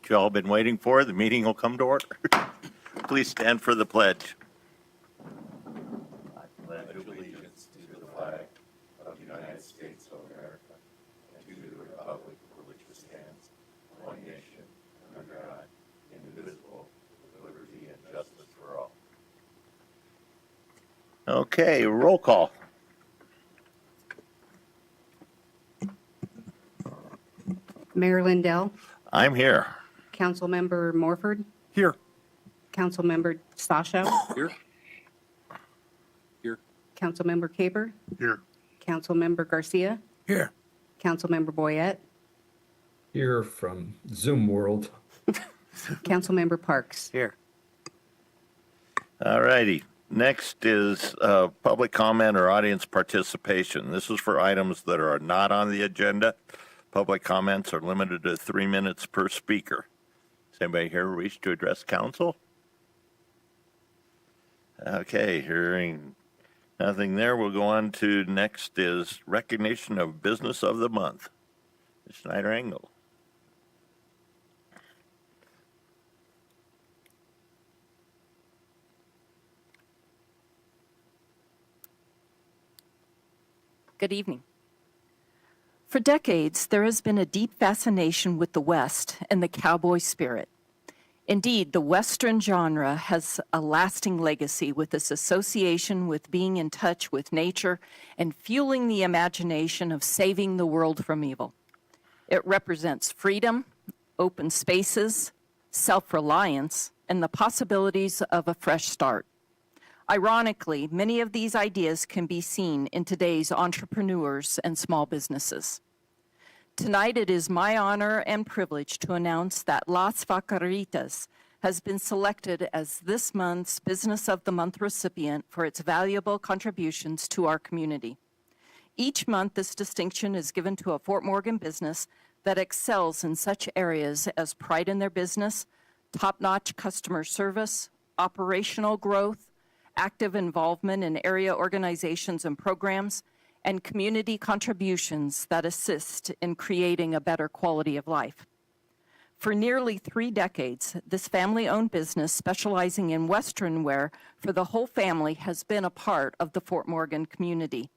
you all been waiting for. The meeting will come to order. Please stand for the pledge. I pledge allegiance to the flag of the United States of America and to the republic for which it stands, one nation, under God, indivisible, with liberty and justice for all. Okay, roll call. Mayor Lindell, I'm here. Councilmember Morford, Here. Councilmember Sasho, Here. Here. Councilmember Caber, Here. Councilmember Garcia, Here. Councilmember Boyette, Here from Zoom World. Councilmember Parks. Here. All righty. Next is public comment or audience participation. This is for items that are not on the agenda. Public comments are limited to 3 minutes per speaker. Does anybody here wish to address council? Okay, hearing nothing there, we'll go on to next is recognition of business of the month. Ms. Schneider-Engel. Good evening. For decades, there has been a deep fascination with the West and the cowboy spirit. Indeed, the Western genre has a lasting legacy with its association with being in touch with nature and fueling the imagination of saving the world from evil. It represents freedom, open spaces, self-reliance, and the possibilities of a fresh start. Ironically, many of these ideas can be seen in today's entrepreneurs and small businesses. Tonight, it is my honor and privilege to announce that Las Vaqueritas has been selected as this month's Business of the Month recipient for its valuable contributions to our community. Each month, this distinction is given to a Fort Morgan business that excels in such areas as pride in their business, top-notch customer service, operational growth, active involvement in area organizations and programs, and community contributions that assist in creating a better quality of life. For nearly 3 decades, this family-owned business specializing in Western wear for the whole family has been a part of the Fort Morgan community.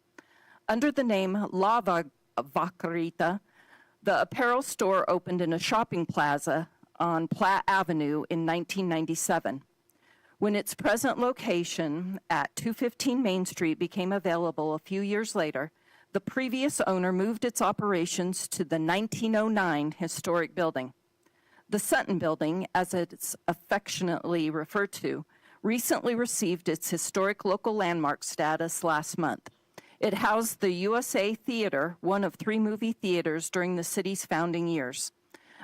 Under the name La Vaquerita, the apparel store opened in a shopping plaza on Platte Avenue in 1997. When its present location at 215 Main Street became available a few years later, the previous owner moved its operations to the 1909 historic building. The Sutton Building, as it's affectionately referred to, recently received its historic local landmark status last month. It housed the USA Theater, one of 3 movie theaters during the city's founding years.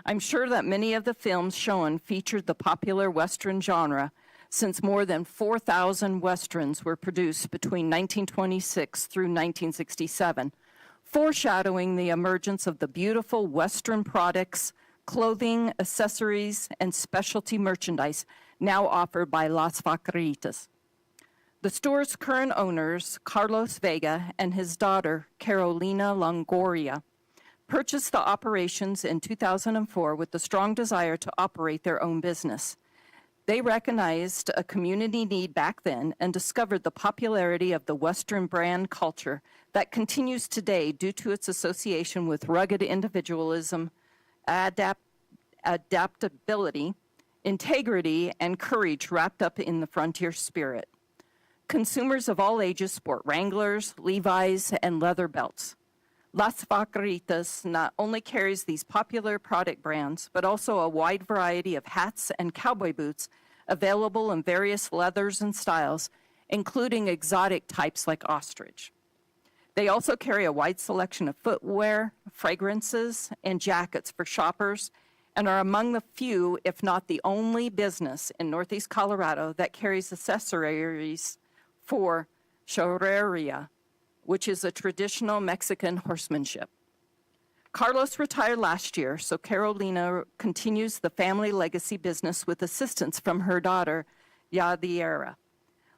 I'm sure that many of the films shown featured the popular Western genre, since more than 4,000 Westerns were produced between 1926 through 1967, foreshadowing the emergence of the beautiful Western products, clothing, accessories, and specialty merchandise now offered by Las Vaqueritas. The store's current owners, Carlos Vega and his daughter, Carolina Longoria, purchased the operations in 2004 with the strong desire to operate their own business. They recognized a community need back then and discovered the popularity of the Western brand culture that continues today due to its association with rugged individualism, adaptability, integrity, and courage wrapped up in the frontier spirit. Consumers of all ages sport Wranglers, Levi's, and leather belts. Las Vaqueritas not only carries these popular product brands, but also a wide variety of hats and cowboy boots available in various leathers and styles, including exotic types like ostrich. They also carry a wide selection of footwear, fragrances, and jackets for shoppers, and are among the few, if not the only business in Northeast Colorado that carries accessories for chorreria, which is a traditional Mexican horsemanship. Carlos retired last year, so Carolina continues the family legacy business with assistance from her daughter, Yadiera.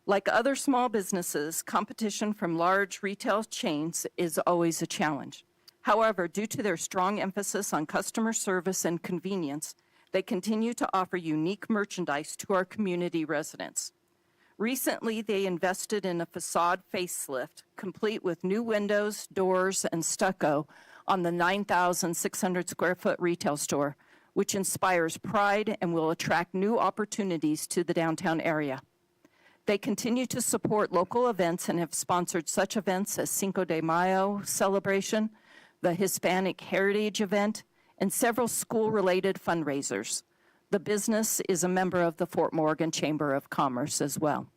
Like other small businesses, competition from large retail chains is always a challenge. However, due to their strong emphasis on customer service and convenience, They continue to offer unique merchandise to our community residents. Recently, they invested in a facade facelift, complete with new windows, doors, and stucco on the 9,600 square foot retail store, which inspires pride and will attract new opportunities to the downtown area. They continue to support local events and have sponsored such events as Cinco de Mayo celebration, the Hispanic Heritage event, and several school-related fundraisers. The business is a member of the Fort Morgan Chamber of Commerce as well.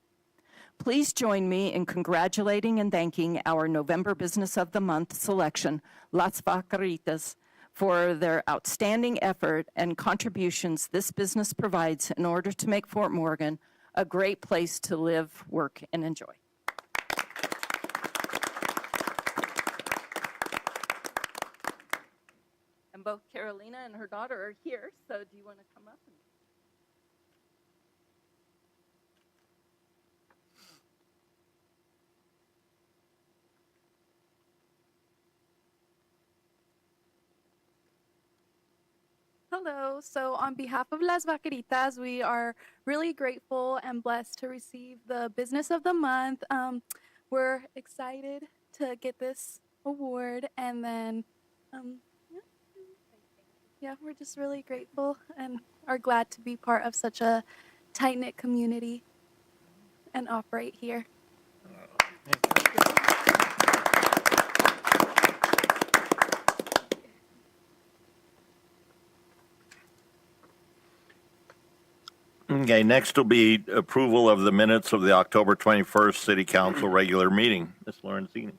Please join me in congratulating and thanking our November Business of the Month selection, Las Vaqueritas, for their outstanding effort and contributions this business provides in order to make Fort Morgan a great place to live, work, and enjoy. And both Carolina and her daughter are here, so do you want to come up? Hello. So on behalf of Las Vaqueritas, we are really grateful and blessed to receive the Business of the Month. We're excited to get this award, and then, yeah, we're just really grateful and are glad to be part of such a tight-knit community and operate here. Okay, next will be approval of the minutes of the October 21st City Council regular meeting. Ms. Lorenzini.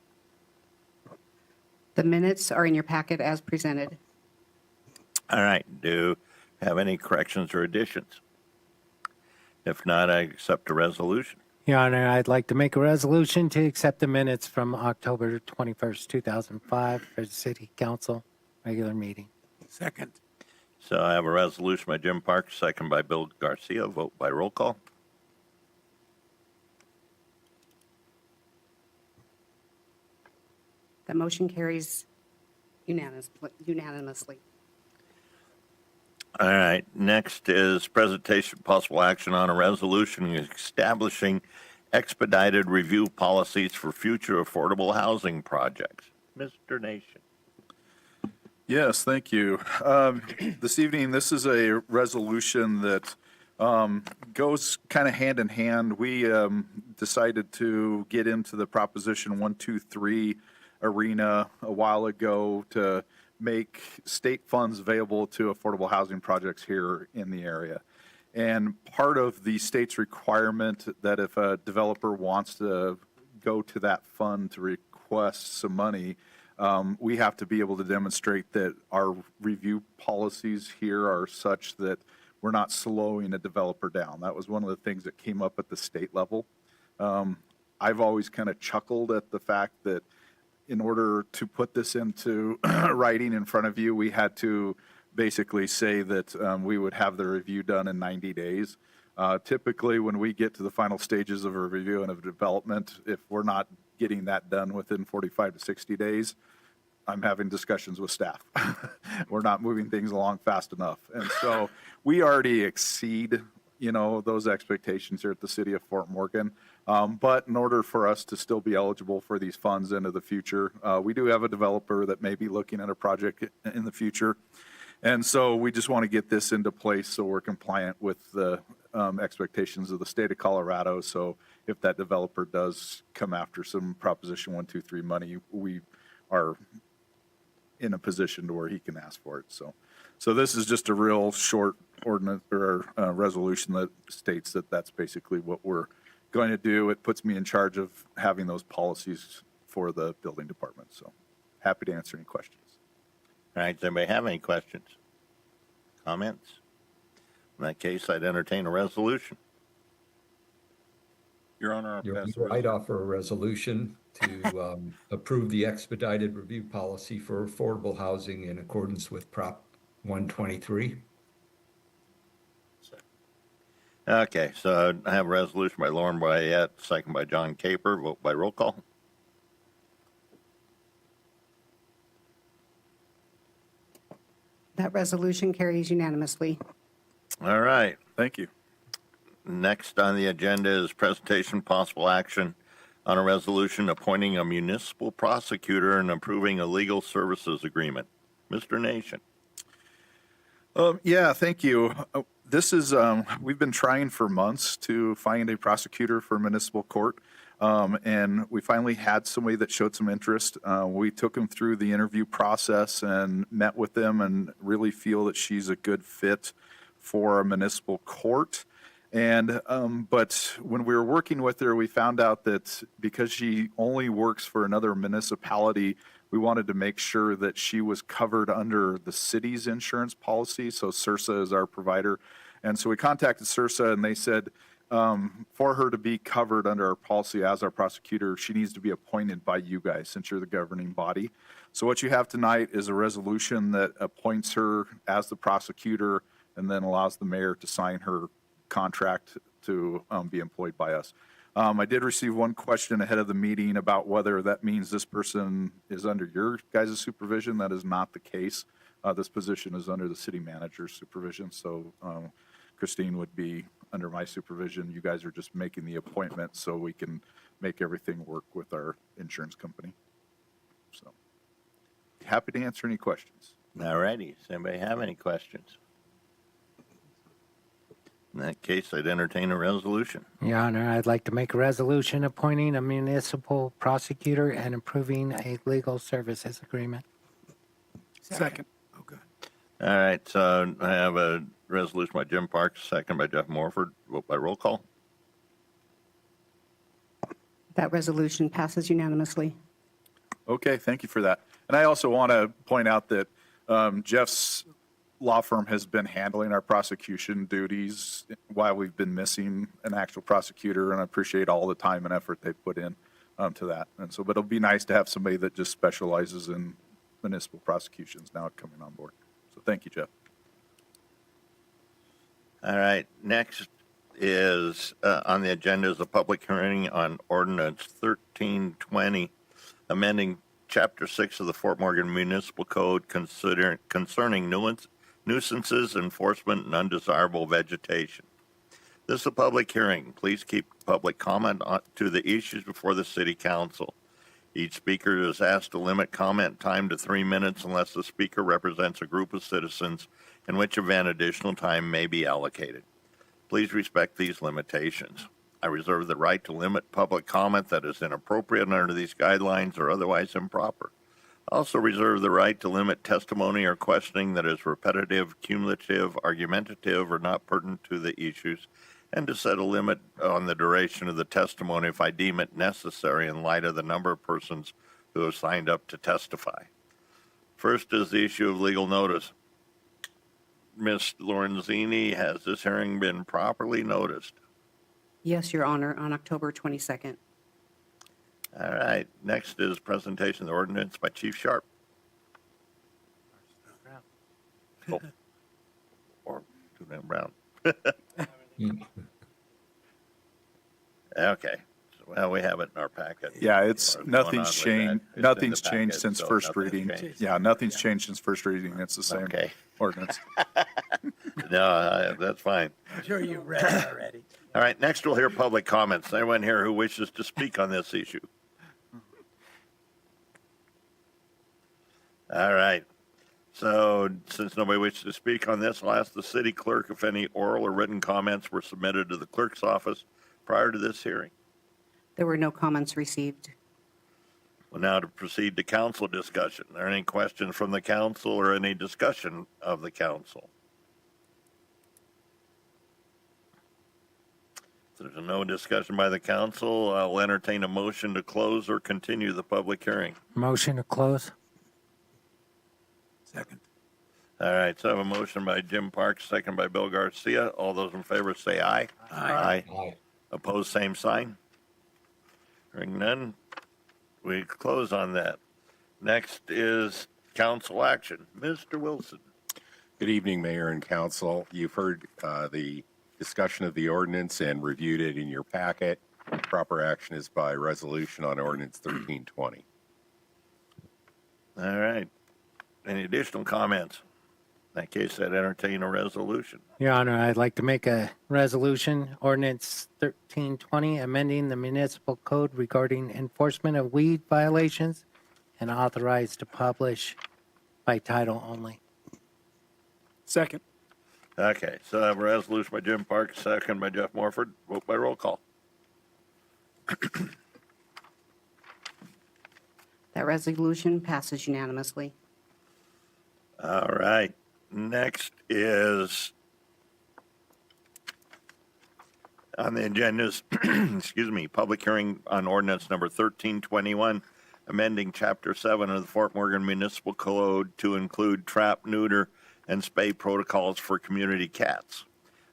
The minutes are in your packet as presented. All right, do you have any corrections or additions? If not, I accept a resolution. Your Honor, I'd like to make a resolution to accept the minutes from October 21st, 2005 for the City Council regular meeting. Second. So I have a resolution by Jim Parks, second by Bill Garcia. Vote by roll call. The motion carries unanimously. All right, next is presentation of possible action on a resolution establishing expedited review policies for future affordable housing projects. Mr. Nation. Yes, thank you. This evening, this is a resolution that goes kind of hand in hand. We decided to get into the Proposition 123 arena a while ago to make state funds available to affordable housing projects here in the area. And part of the state's requirement that if a developer wants to go to that fund to request some money, we have to be able to demonstrate that our review policies here are such that we're not slowing a developer down. That was one of the things that came up at the state level. I've always kind of chuckled at the fact that in order to put this into writing in front of you, we had to basically say that we would have the review done in 90 days. Typically, when we get to the final stages of a review and of development, if we're not getting that done within 45 to 60 days, I'm having discussions with staff. We're not moving things along fast enough. And so we already exceed, those expectations here at the city of Fort Morgan. But in order for us to still be eligible for these funds into the future, we do have a developer that may be looking at a project in the future. And so we just want to get this into place so we're compliant with the expectations of the state of Colorado. So if that developer does come after some Proposition 123 money, we are in a position to where he can ask for it. So this is just a real short ordinance or resolution that states that that's basically what we're going to do. It puts me in charge of having those policies for the building department. So happy to answer any questions. All right, does anybody have any questions? Comments? In that case, I'd entertain a resolution. Your Honor, I'll Your pass the Honor, I'd resolution. offer a resolution to approve the expedited review policy for affordable housing in accordance with Prop 123. Okay, so I have a resolution by Lauren Boyette, second by John Caper. Vote by roll call. That resolution carries unanimously. All right. Thank you. Next on the agenda is presentation possible action on a resolution appointing a municipal prosecutor and approving a legal services agreement. Mr. Nation. Yeah, thank you. This is, we've been trying for months to find a prosecutor for municipal court. And we finally had somebody that showed some interest. We took them through the interview process and met with them and really feel that she's a good fit for a municipal court. And, but when we were working with her, we found out that because she only works for another municipality, we wanted to make sure that she was covered under the city's insurance policy. So CIRSA is our provider. And so we contacted CIRSA and they said, for her to be covered under our policy as our prosecutor, she needs to be appointed by you guys since you're the governing body. So what you have tonight is a resolution that appoints her as the prosecutor and then allows the mayor to sign her contract to be employed by us. I did receive one question ahead of the meeting about whether that means this person is under your guys' supervision. That is not the case. This position is under the city manager's supervision. So Christine would be under my supervision. You guys are just making the appointment so we can make everything work with our insurance company. So happy to answer any questions. All righty. Does anybody have any questions? In that case, I'd entertain a resolution. Your Honor, I'd like to make a resolution appointing a municipal prosecutor and approving a legal services agreement. Second. Oh, good. All right, so I have a resolution by Jim Parks, second by Jeff Morford. Vote by roll call. That resolution passes unanimously. Okay, thank you for that. And I also want to point out that Jeff's law firm has been handling our prosecution duties while we've been missing an actual prosecutor, and I appreciate all the time and effort they've put in to that. And so, but it'll be nice to have somebody that just specializes in municipal prosecutions now coming on board. So thank you, Jeff. All right, next is on the agenda is a public hearing on ordinance 1320, amending Chapter 6 of the Fort Morgan Municipal Code concerning nuisances, enforcement, and undesirable vegetation. This is a public hearing. Please keep public comment to the issues before the City Council. Each speaker is asked to limit comment time to 3 minutes unless the speaker represents a group of citizens, in which event additional time may be allocated. Please respect these limitations. I reserve the right to limit public comment that is inappropriate under these guidelines or otherwise improper. I also reserve the right to limit testimony or questioning that is repetitive, cumulative, argumentative, or not pertinent to the issues, and to set a limit on the duration of the testimony if I deem it necessary in light of the number of persons who have signed up to testify. First is the issue of legal notice. Ms. Lorenzini, has this hearing been properly noticed? Yes, Your Honor, on October 22nd. All right, next is presentation of the ordinance by Chief Sharp. Oh. Or Lieutenant Brown. Okay, so, well, we have it in our packet. Yeah, it's What's going on nothing's with changed. that? It's in Nothing's the changed packet, since so first nothing's reading. changed. Yeah, nothing's changed since first reading. It's the same Okay. ordinance. No, that's fine. I'm sure you read it already. All right, next we'll hear public comments. Anyone here who wishes to speak on this issue? All right. So since nobody wishes to speak on this, I'll ask the city clerk if any oral or written comments were submitted to the clerk's office prior to this hearing. There were no comments received. Well, now to proceed to council discussion. Are there any questions from the council or any discussion of the council? If there's no discussion by the council, I'll entertain a motion to close or continue the public hearing. Motion to close? Second. All right, so I have a motion by Jim Parks, second by Bill Garcia. All those in favor say aye. Aye. Aye. Opposed, same sign. Hearing none, we close on that. Next is council action. Mr. Wilson. Good evening, Mayor and Council. You've heard the discussion of the ordinance and reviewed it in your packet. Proper action is by resolution on ordinance 1320. All right. Any additional comments? In that case, I'd entertain a resolution. Your Honor, I'd like to make a resolution, ordinance 1320, amending the municipal code regarding enforcement of weed violations and authorized to publish by title only. Second. Okay, so I have a resolution by Jim Park, second by Jeff Morford. Vote by roll call. That resolution passes unanimously. All right. Next is on the agenda is, excuse me, public hearing on ordinance number 1321, amending Chapter 7 of the Fort Morgan Municipal Code to include trap, neuter, and spay protocols for community cats.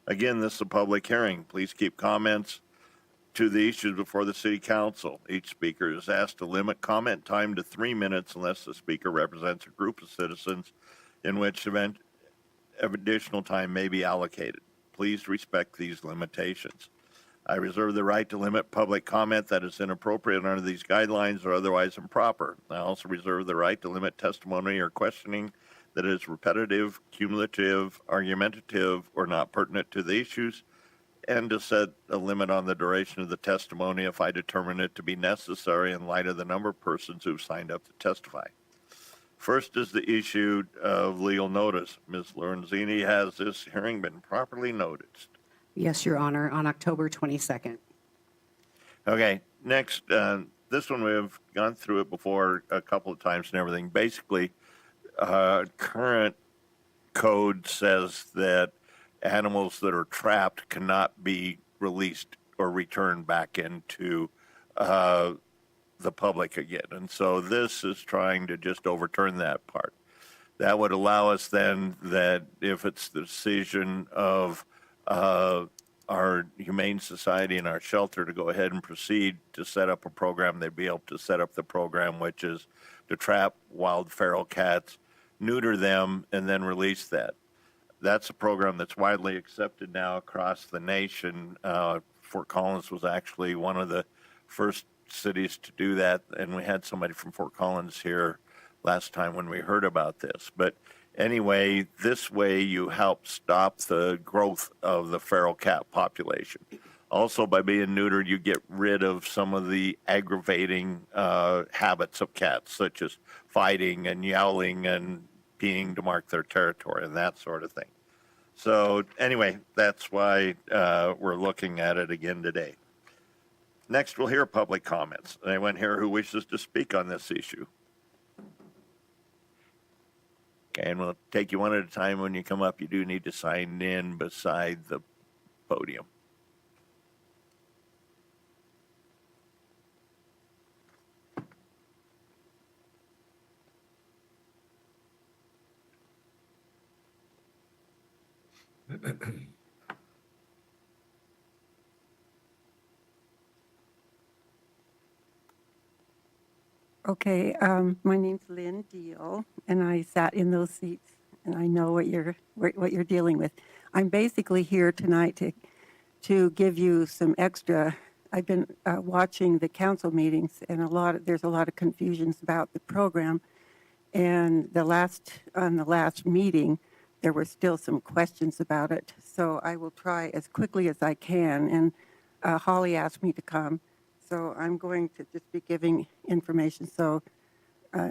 Again, this is a public hearing. Please keep comments to the issues before the city council. Each speaker is asked to limit comment time to 3 minutes unless the speaker represents a group of citizens in which event of additional time may be allocated. Please respect these limitations. I reserve the right to limit public comment that is inappropriate under these guidelines or otherwise improper. I also reserve the right to limit testimony or questioning that is repetitive, cumulative, argumentative, or not pertinent to the issues, and to set a limit on the duration of the testimony if I determine it to be necessary in light of the number of persons who've signed up to testify. First is the issue of legal notice. Ms. Lorenzini, has this hearing been properly noticed? Yes, Your Honor, on October 22nd. Okay, next, this one we've gone through it before a couple of times and everything. Basically, current code says that animals that are trapped cannot be released or returned back into the public again. And so this is trying to just overturn that part. That would allow us then that if it's the decision of our Humane Society and our shelter to go ahead and proceed to set up a program, they'd be able to set up the program, which is to trap wild feral cats, neuter them, and then release that. That's a program that's widely accepted now across the nation. Fort Collins was actually one of the first cities to do that, and we had somebody from Fort Collins here last time when we heard about this. But anyway, this way you help stop the growth of the feral cat population. Also, by being neutered, you get rid of some of the aggravating habits of cats, such as fighting and yowling and peeing to mark their territory and that sort of thing. So anyway, that's why we're looking at it again today. Next, we'll hear public comments. Anyone here who wishes to speak on this issue? Okay, and we'll take you one at a time. When you come up, you do need to sign in beside the podium. Okay, my name's Lynn Deal, and I sat in those seats, and I know what you're dealing with. I'm basically here tonight to give you some extra. I've been watching the council meetings, and there's a lot of confusions about the program. And on the last meeting, there were still some questions about it. So I will try as quickly as I can. And Holly asked me to come. So I'm going to just be giving information. So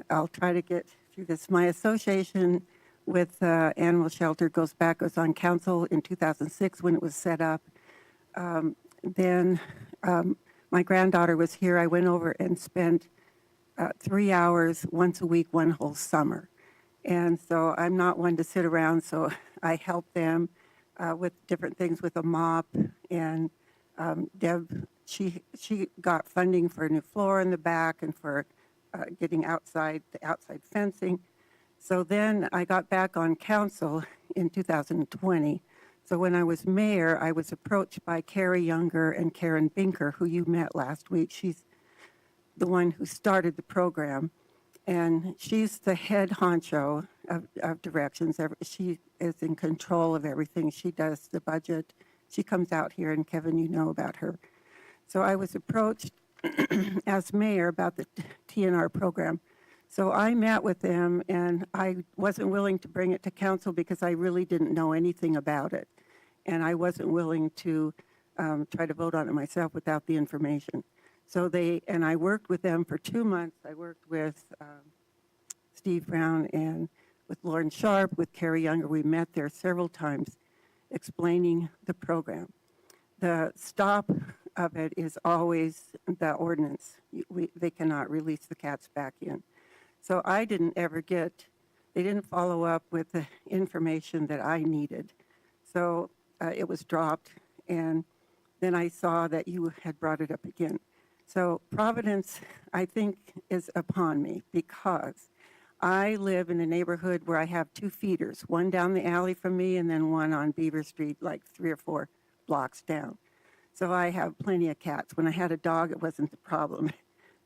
I'll try to get through this. My association with Animal Shelter goes on council in 2006 when it was set up. Then my granddaughter was here. I went over and spent 3 hours once a week, one whole summer. And so I'm not one to sit around, so I help them with different things with a mop. And Deb, she got funding for a new floor in the back and for getting the outside fencing. So then I got back on council in 2020. So when I was mayor, I was approached by Carrie Younger and Karen Binker, who you met last week. She's the one who started the program. And she's the head honcho of directions. She is in control of everything. She does the budget. She comes out here, and Kevin, you know about her. So I was approached as mayor about the TNR program. So I met with them, and I wasn't willing to bring it to council because I really didn't know anything about it. And I wasn't willing to try to vote on it myself without the information. So and I worked with them for 2 months. I worked with Steve Brown and with Lauren Sharp, with Carrie Younger. We met there several times explaining the program. The stop of it is always the ordinance. They cannot release the cats back in. So I didn't ever they didn't follow up with the information that I needed. So it was dropped, and then I saw that you had brought it up again. So Providence, I think, is upon me because I live in a neighborhood where I have 2 feeders, one down the alley from me and then one on Beaver Street, like 3 or 4 blocks down. So I have plenty of cats. When I had a dog, it wasn't the problem.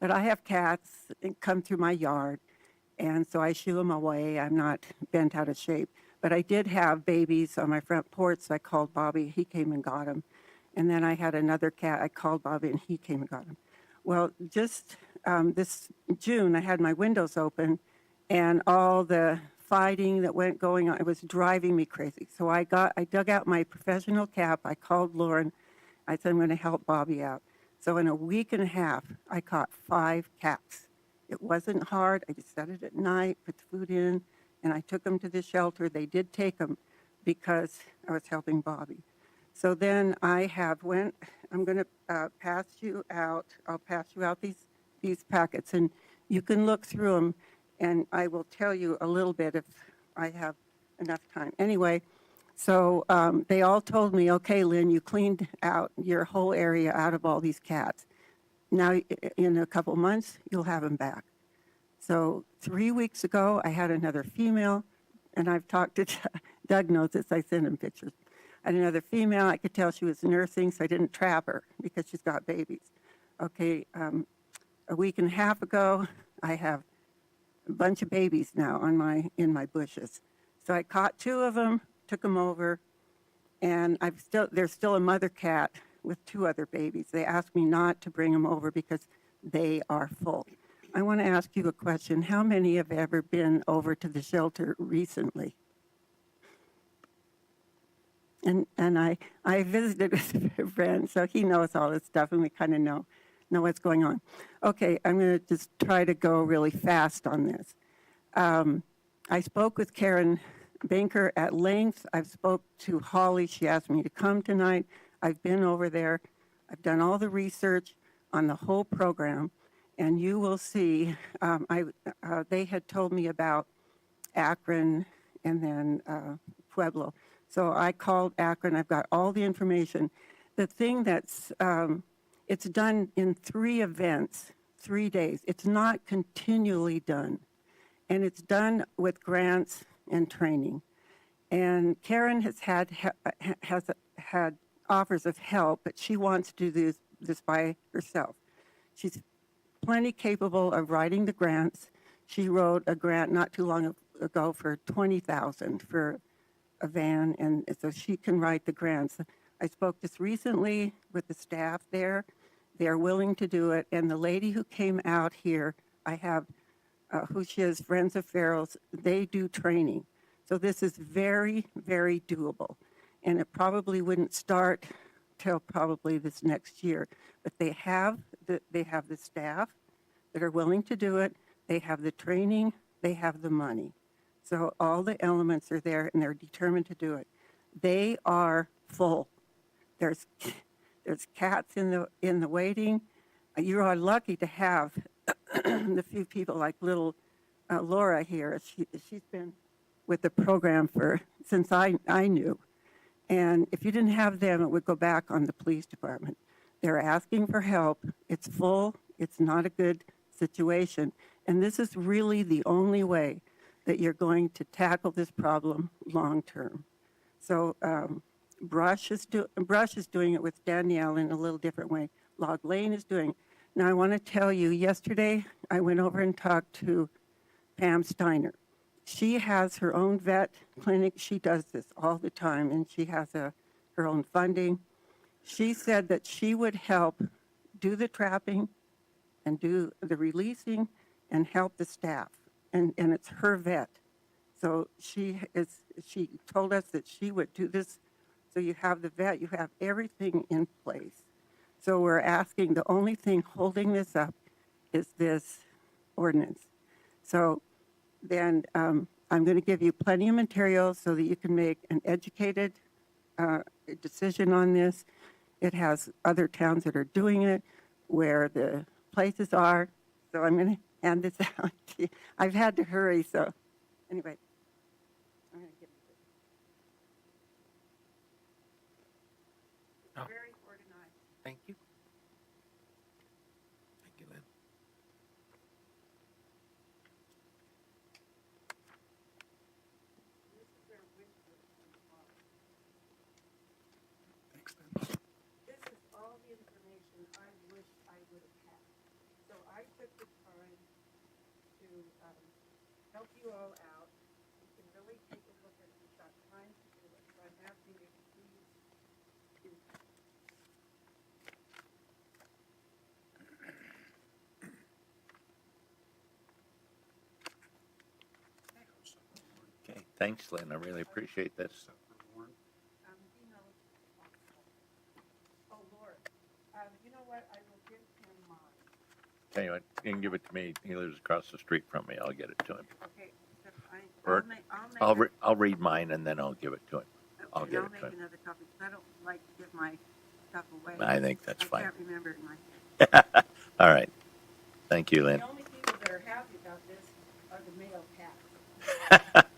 But I have cats that come through my yard, and so I shoo them away. I'm not bent out of shape. But I did have babies on my front porch, so I called Bobby. He came and got them. And then I had another cat. I called Bobby, and he came and got him. Well, just this June, I had my windows open, and all the fighting that went going on, it was driving me crazy. So I dug out my professional cap. I called Lauren. I said, I'm going to help Bobby out. So in a week and a half, I caught 5 cats. It wasn't hard. I just set it at night, put the food in, and I took them to the shelter. They did take them because I was helping Bobby. So then I'm going to pass you out. I'll pass you out these packets, and you can look through them, and I will tell you a little bit if I have enough time. Anyway, so they all told me, okay, Lynn, you cleaned out your whole area out of all these cats. Now, in a couple months, you'll have them back. So 3 weeks ago, I had another female, and I've talked to Doug knows this. I sent him pictures. I had another female. I could tell she was nursing, so I didn't trap her because she's got babies. Okay, a week and a half ago, I have a bunch of babies now in my bushes. So I caught 2 of them, took them over, and there's still a mother cat with 2 other babies. They asked me not to bring them over because they are full. I want to ask you a question. How many have ever been over to the shelter recently? And I visited with a friend, so he knows all this stuff, and we kind of know what's going on. Okay, I'm going to just try to go really fast on this. I spoke with Karen Banker at length. I've spoke to Holly. She asked me to come tonight. I've been over there. I've done all the research on the whole program, and you will see. They had told me about Akron and then Pueblo. So I called Akron. I've got all the information. The thing that's, it's done in 3 events, 3 days. It's not continually done. And it's done with grants and training. And Karen has had offers of help, but she wants to do this by herself. She's plenty capable of writing the grants. She wrote a grant not too long ago for $20,000 for a van, and so she can write the grants. I spoke just recently with the staff there. They are willing to do it. And the lady who came out here, I have who she is, Friends of Pharaohs, they do training. So this is very, very doable. And it probably wouldn't start till probably this next year. But they have the staff that are willing to do it. They have the training. They have the money. So all the elements are there, and they're determined to do it. They are full. There's cats in the waiting. You are lucky to have the few people like little Laura here. She's been with the program since I knew. And if you didn't have them, it would go back on the police department. They're asking for help. It's full. It's not a good situation. And this is really the only way that you're going to tackle this problem long term. So Brush is doing it with Danielle in a little different way. Log Lane is doing it. Now I want to tell you, yesterday I went over and talked to Pam Steiner. She has her own vet clinic. She does this all the time, and she has her own funding. She said that she would help do the trapping and do the releasing and help the staff. And it's her vet. So she told us that she would do this. So you have the vet, you have everything in place. So we're asking, the only thing holding this up is this ordinance. So then I'm going to give you plenty of materials so that you can make an educated decision on this. It has other towns that are doing it, where the places are. So I'm going to hand this out to you. I've had to hurry, so anyway. I'm going to give you this. Oh. It's very organized. Thank you. Thank you, Lynn. Thanks, Lynn. This is all the information I wish I would have had. So I took the time to help you all out. You can really take a look at it. You've got time to do it. So I'm asking you to please do that. Okay, thanks, Lynn. I really appreciate this. He knows. Oh, Lord. You know what? I will give him mine. Tell you what, you can give it to me. He lives across the street from me. I'll get it to him. Okay. So Or I'll read mine and then I'll give it to him. I'll okay, get I'll it make to him. another copy. 'Cause I don't like to give my stuff away. I think that's I fine. can't remember it in my head. All right. Thank you, Lynn. The only people that are happy about this are the male cats.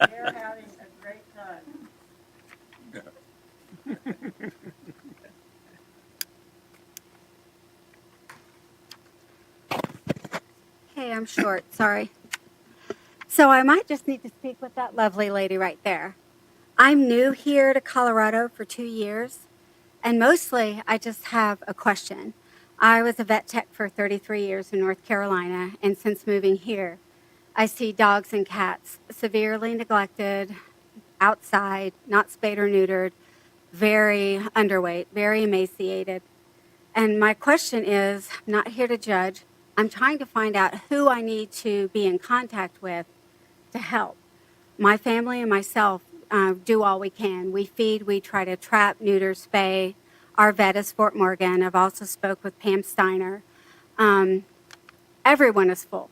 They're having a great time. Hey, I'm short, sorry. So I might just need to speak with that lovely lady right there. I'm new here to Colorado for 2 years, and mostly I just have a question. I was a vet tech for 33 years in North Carolina, and since moving here, I see dogs and cats severely neglected, outside, not spayed or neutered, very underweight, very emaciated. And my question is, I'm not here to judge. I'm trying to find out who I need to be in contact with to help. My family and myself do all we can. We feed, we try to trap, neuter, spay. Our vet is Fort Morgan. I've also spoke with Pam Steiner. Everyone is full.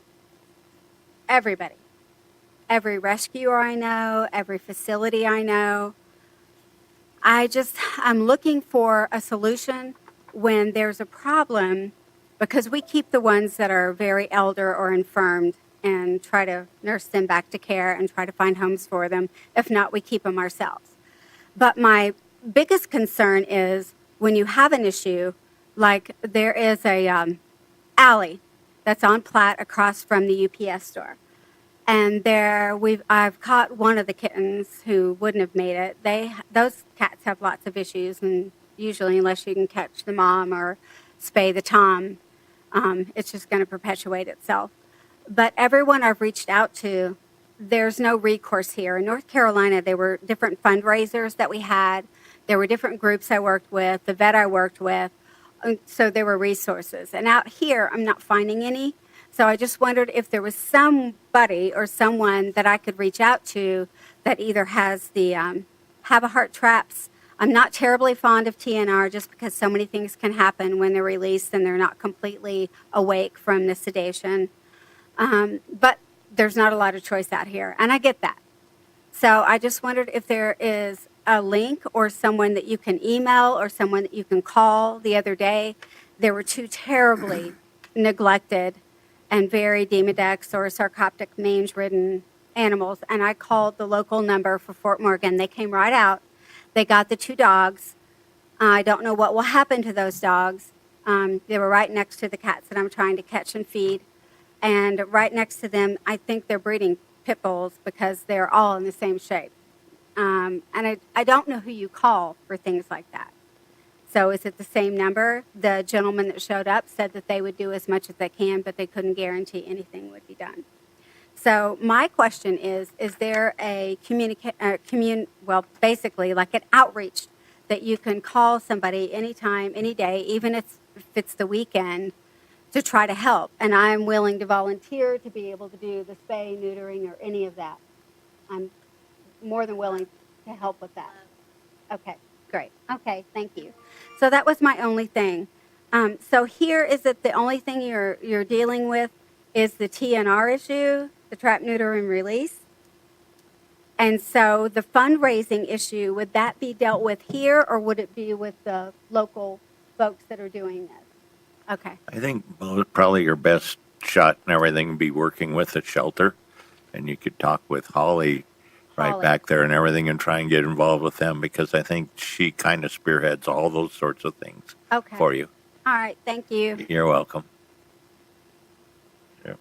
Everybody. Every rescuer I know, every facility I know. I'm looking for a solution when there's a problem, because we keep the ones that are very elder or infirmed and try to nurse them back to care and try to find homes for them. If not, we keep them ourselves. But my biggest concern is when you have an issue, like there is a alley that's on Platte across from the UPS store. And I've caught one of the kittens who wouldn't have made it. Those cats have lots of issues, and usually, unless you can catch the mom or spay the tom, it's just going to perpetuate itself. But everyone I've reached out to, there's no recourse here. In North Carolina, there were different fundraisers that we had. There were different groups I worked with, the vet I worked with, so there were resources. And out here, I'm not finding any. So I just wondered if there was somebody or someone that I could reach out to that either has the Have a Heart traps. I'm not terribly fond of TNR just because so many things can happen when they're released and they're not completely awake from the sedation. But there's not a lot of choice out here, and I get that. So I just wondered if there is a link or someone that you can email or someone that you can call. The other day, there were 2 terribly neglected and very Demodex or sarcoptic mange-ridden animals, and I called the local number for Fort Morgan. They came right out. They got the 2 dogs. I don't know what will happen to those dogs. They were right next to the cats that I'm trying to catch and feed. And right next to them, I think they're breeding pit bulls because they're all in the same shape. And I don't know who you call for things like that. So is it the same number? The gentleman that showed up said that they would do as much as they can, but they couldn't guarantee anything would be done. So my question is there a basically like an outreach that you can call somebody anytime, any day, even if it's the weekend, to try to help. And I'm willing to volunteer to be able to do the spay, neutering, or any of that. I'm more than willing to help with that. Okay, great. Okay, thank you. So that was my only thing. So here is that the only thing you're dealing with is the TNR issue, the trap, neuter, and release. And so the fundraising issue, would that be dealt with here, or would it be with the local folks that are doing this? Okay. I think probably your best shot and everything would be working with the shelter. And you could talk with Holly right Holly. back there and everything and try and get involved with them because I think she kind of spearheads all those sorts of things Okay. for you. All right, thank you. You're welcome. Yeah.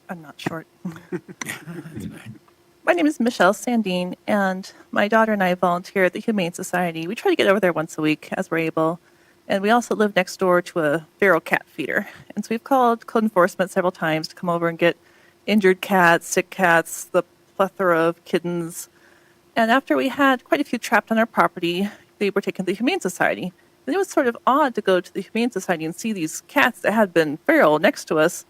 I'm not short. My name is Michelle Sandine, and my daughter and I volunteer at the Humane Society. We try to get over there once a week as we're able. And we also live next door to a feral cat feeder. And so we've called code enforcement several times to come over and get injured cats, sick cats, the plethora of kittens. And after we had quite a few trapped on our property, they were taken to the Humane Society. And it was sort of odd to go to the Humane Society and see these cats that had been feral next to us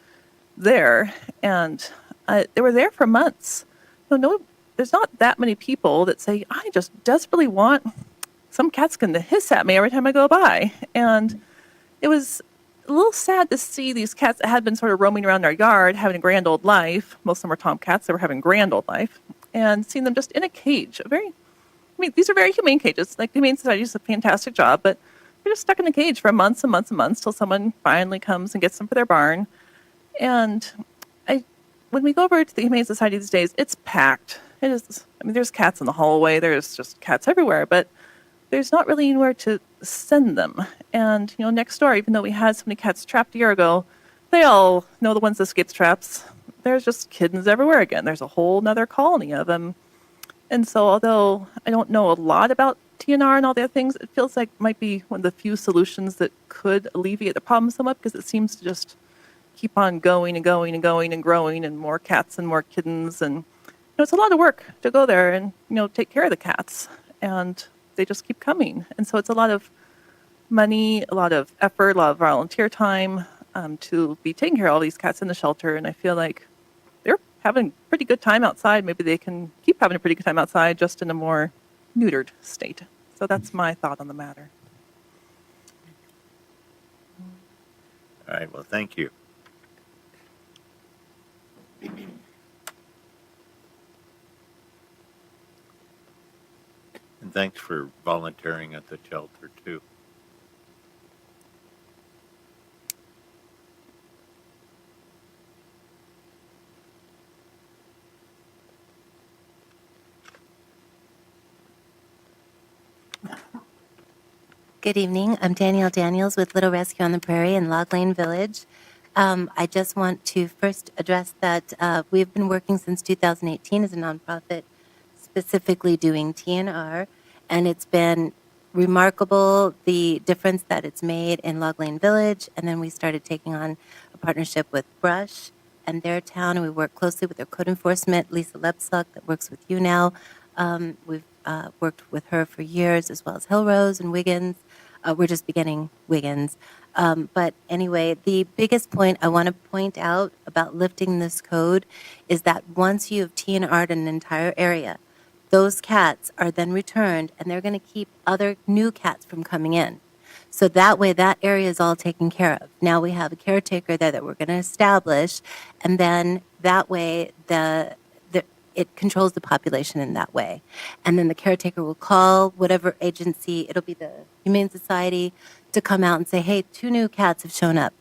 there. And they were there for months. No, there's not that many people that say, I just desperately want some cat's going to hiss at me every time I go by. And it was a little sad to see these cats that had been sort of roaming around our yard, having a grand old life. Most of them were tomcats. They were having a grand old life. And seeing them just in a cage. These are very humane cages. Like, the Humane Society does a fantastic job, but they're just stuck in a cage for months and months and months till someone finally comes and gets them for their barn. And when we go over to the Humane Society these days, it's packed. It is. There's cats in the hallway. There's just cats everywhere, but there's not really anywhere to send them. And, next door, even though we had so many cats trapped a year ago, they all know the ones that escaped traps. There's just kittens everywhere again. There's a whole nother colony of them. And so although I don't know a lot about TNR and all the other things, it feels like might be one of the few solutions that could alleviate the problem somewhat, because it seems to just keep on going and going and going and growing, and more cats and more kittens. And it's a lot of work to go there and take care of the cats, and they just keep coming. And so it's a lot of money, a lot of effort, a lot of volunteer time to be taking care of all these cats in the shelter. And I feel like they're having a pretty good time outside. Maybe they can keep having a pretty good time outside, just in a more neutered state. So that's my thought on the matter. All right, well, thank you. And thanks for volunteering at the shelter, too. Good evening. I'm Danielle Daniels with Little Rescue on the Prairie in Log Lane Village. I just want to first address that we've been working since 2018 as a nonprofit, specifically doing TNR, and it's been remarkable the difference that it's made in Log Lane Village. And then we started taking on a partnership with Brush and their town, and we work closely with their code enforcement, Lisa Lepsuck, that works with you now. We've worked with her for years, as well as Hillrose and Wiggins. We're just beginning Wiggins. But anyway, the biggest point I want to point out about lifting this code is that once you have TNR'd an entire area, those cats are then returned, and they're going to keep other new cats from coming in. So that way, that area is all taken care of. Now we have a caretaker there that we're going to establish, and then that way it controls the population in that way. And then the caretaker will call whatever agency, it'll be the Humane Society, to come out and say, hey, 2 new cats have shown up.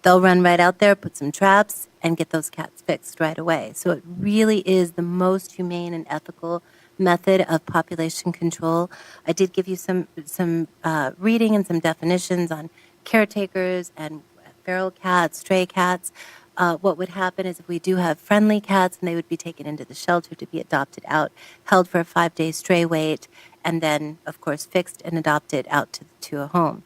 They'll run right out there, put some traps, and get those cats fixed right away. So it really is the most humane and ethical method of population control. I did give you some reading and some definitions on caretakers and feral cats, stray cats. what would happen is if we do have friendly cats, and they would be taken into the shelter to be adopted out, held for a 5-day stray wait, and then, of course, fixed and adopted out to a home.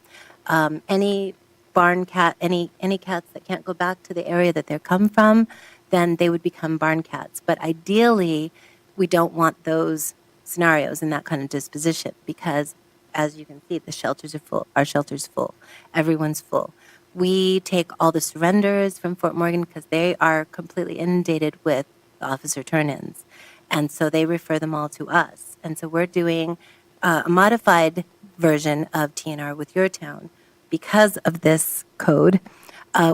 Any barn cat, any cats that can't go back to the area that they're come from, then they would become barn cats. But ideally, we don't want those scenarios and that kind of disposition because, as you can see, the shelters are full. Our shelter's full. Everyone's full. We take all the surrenders from Fort Morgan because they are completely inundated with officer turn-ins. And so they refer them all to us. And so we're doing a modified version of TNR with your town. Because of this code,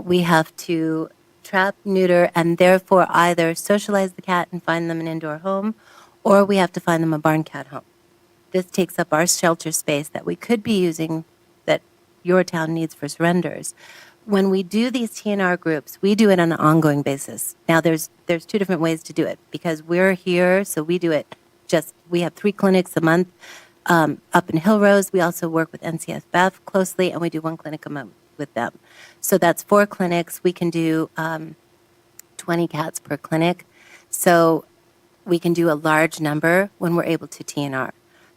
we have to trap, neuter, and therefore either socialize the cat and find them an indoor home, or we have to find them a barn cat home. This takes up our shelter space that we could be using that your town needs for surrenders. When we do these TNR groups, we do it on an ongoing basis. Now, there's 2 different ways to do it because we're here, so we do it we have 3 clinics a month up in Hillrose. We also work with NCSBF closely, and we do 1 clinic a month with them. So that's 4 clinics. We can do 20 cats per clinic. So we can do a large number when we're able to TNR.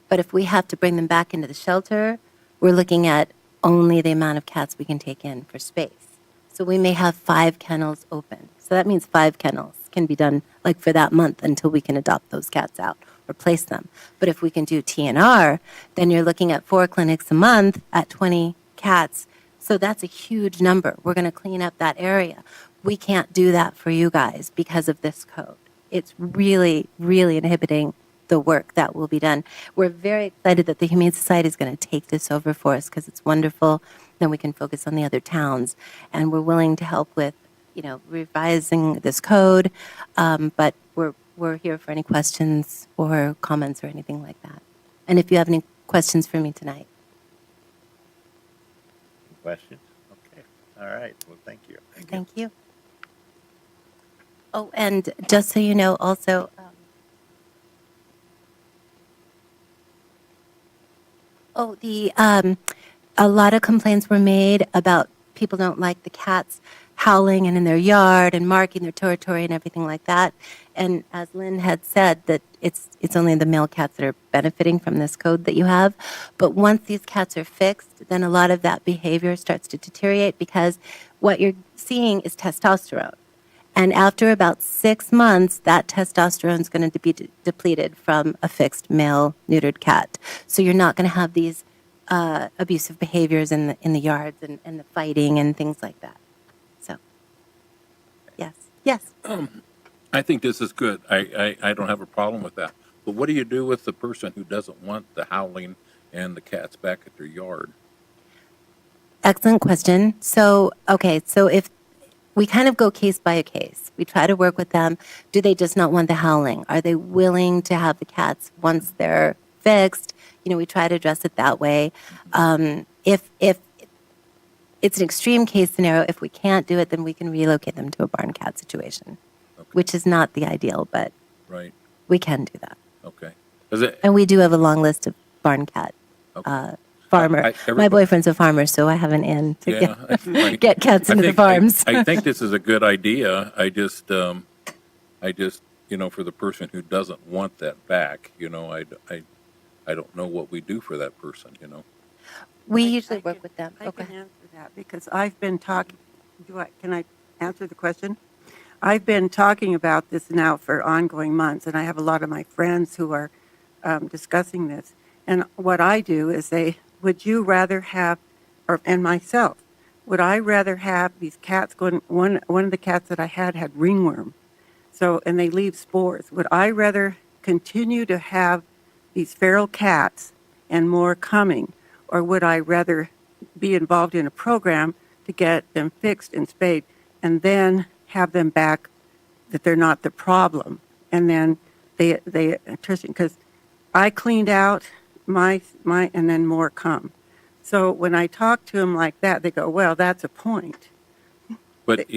But if we have to bring them back into the shelter, we're looking at only the amount of cats we can take in for space. So we may have 5 kennels open. So that means 5 kennels can be done like for that month until we can adopt those cats out or place them. But if we can do TNR, then you're looking at 4 clinics a month at 20 cats. So that's a huge number. We're going to clean up that area. We can't do that for you guys because of this code. It's really, really inhibiting the work that will be done. We're very excited that the Humane Society is going to take this over for us because it's wonderful. Then we can focus on the other towns. And we're willing to help with, revising this code. But we're here for any questions or comments or anything like that. And if you have any questions for me tonight. Questions? Okay. All right. Well, thank you. Thank you. Oh, and just so you know, also, a lot of complaints were made about people don't like the cats howling and in their yard and marking their territory and everything like that. And as Lynn had said, that it's only the male cats that are benefiting from this code that you have. But once these cats are fixed, then a lot of that behavior starts to deteriorate because what you're seeing is testosterone. And after about 6 months, that testosterone is going to be depleted from a fixed male neutered cat. So you're not going to have these abusive behaviors in the yards and the fighting and things like that. So, yes. I think this is good. I don't have a problem with that. But what do you do with the person who doesn't want the howling and the cats back at their yard? Excellent question. So if we kind of go case by case, we try to work with them. Do they just not want the howling? Are they willing to have the cats once they're fixed? We try to address it that way. If it's an extreme case scenario, if we can't do it, then we can relocate them to a barn cat situation, which is not the ideal, but Right. we can do that. Okay. And we do have a long list of barn cat farmer. My boyfriend's a farmer, so I have an in to get cats into the farms. I think this is a good idea. I just, for the person who doesn't want that back, I don't know what we do for that person, We usually work with them. I can answer that because I've been talking. Can I answer the question? I've been talking about this now for ongoing months, and I have a lot of my friends who are discussing this. And what I do is say, would you rather have, and myself, would I rather have these cats going? One of the cats that I had ringworm, and they leave spores. Would I rather continue to have these feral cats and more coming, or would I rather be involved in a program to get them fixed and spayed and then have them back that they're not the problem? And then they because I cleaned out my and then more come. So when I talk to them like that, they go, well, that's a point. But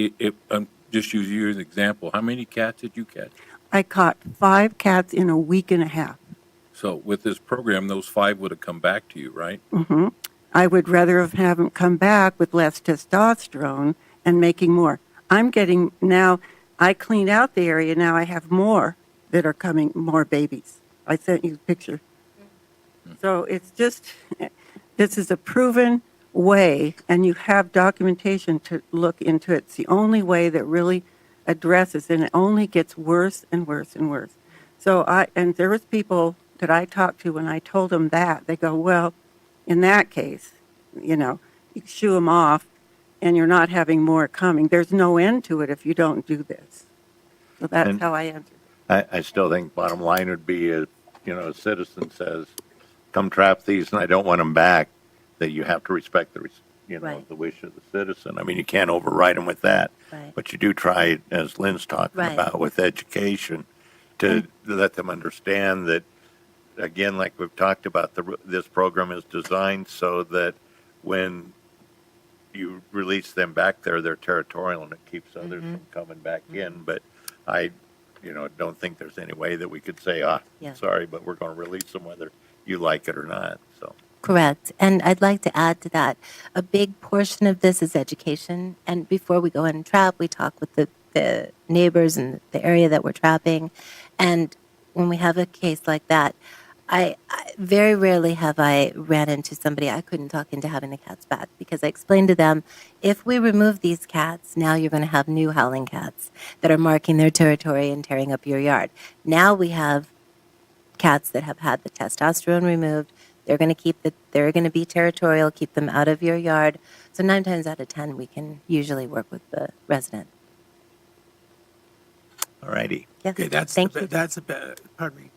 just use you as an example. How many cats did you catch? I caught 5 cats in a week and a half. So with this program, those 5 would have come back to you, right? I would rather have them come back with less testosterone and making more. I'm getting now, I cleaned out the area. Now I have more that are coming, more babies. I sent you a picture. So it's just, this is a proven way, and you have documentation to look into it. It's the only way that really addresses, and it only gets worse and worse and worse. So and there was people that I talked to when I told them that, they go, well, in that case, you shoo them off, and you're not having more coming. There's no end to it if you don't do this. So that's And- how I answer. I still think bottom line would be, a citizen says, come trap these and I don't want them back, that you have to respect Right. the wish of the citizen. I mean, you can't override them with that. Right. But you do try, as Lynn's talking Right. about, with education, to let them understand that, again, like we've talked about, this program is designed so that when you release them back there, they're territorial and it keeps others from coming back in. But I, don't think there's any way that we could say, Yeah. sorry, but we're going to release them whether you like it or not. So. Correct. And I'd like to add to that, a big portion of this is education. And before we go in and trap, we talk with the neighbors in the area that we're trapping. And when we have a case like that, I very rarely have I ran into somebody I couldn't talk into having the cats back, because I explained to them, if we remove these cats, now you're going to have new howling cats that are marking their territory and tearing up your yard. Now we have cats that have had the testosterone removed. They're going to be territorial, keep them out of your yard. So 9 times out of 10, we can usually work with the resident. All righty. Yes. Okay, Thank you. pardon me.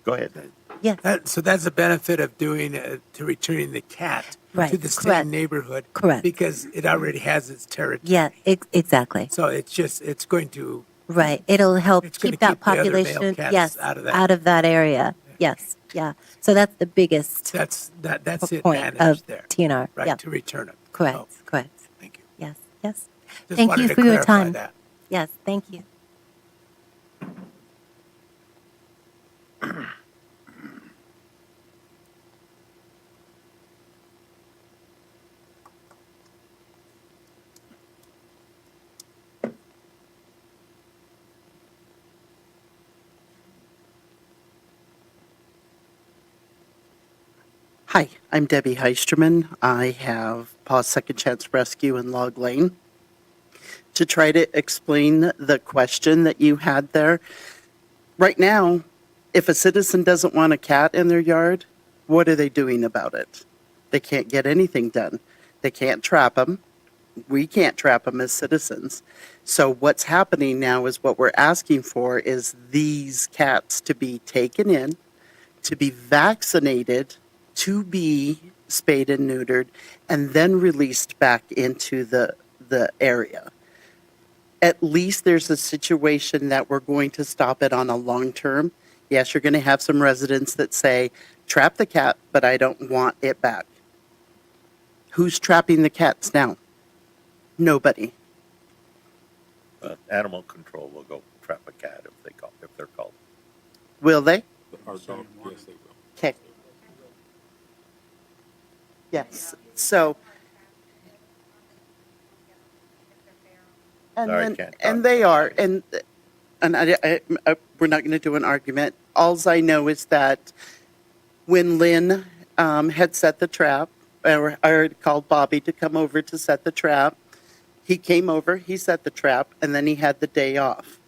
Go ahead. Yes. So that's a benefit of to returning the cat Right, to the correct. same neighborhood. Correct. Because it already has its territory. Yeah, exactly. So it's going to, Right. It'll help It's gonna keep that keep the other male population, cats yes, out of that. out of that area. Yes. Yeah. So that's the biggest that's the point advantage of there, TNR. right? Yeah. To return them. Correct. Oh, Correct. thank you. Yes. Yes. Just Thank wanted you to for your clarify time. that. Yes. Thank you. Hi, I'm Debbie Heisterman. I have Paws Second Chance Rescue in Log Lane. To try to explain the question that you had there, right now, if a citizen doesn't want a cat in their yard, what are they doing about it? They can't get anything done. They can't trap them. We can't trap them as citizens. So what's happening now is what we're asking for is these cats to be taken in, to be vaccinated, to be spayed and neutered, and then released back into the area. At least there's a situation that we're going to stop it on a long term. Yes, you're going to have some residents that say, trap the cat, but I don't want it back. Who's trapping the cats now? Nobody. Animal control will go trap a cat if they're called. Will they? Our dog, yes, they will. Okay. Yes. So. And Sorry, then, can't and talk. they are, and we're not going to do an argument. Alls I know is that when Lynn had set the trap, or I already called Bobby to come over to set the trap, he came over, he set the trap, and then he had the day off.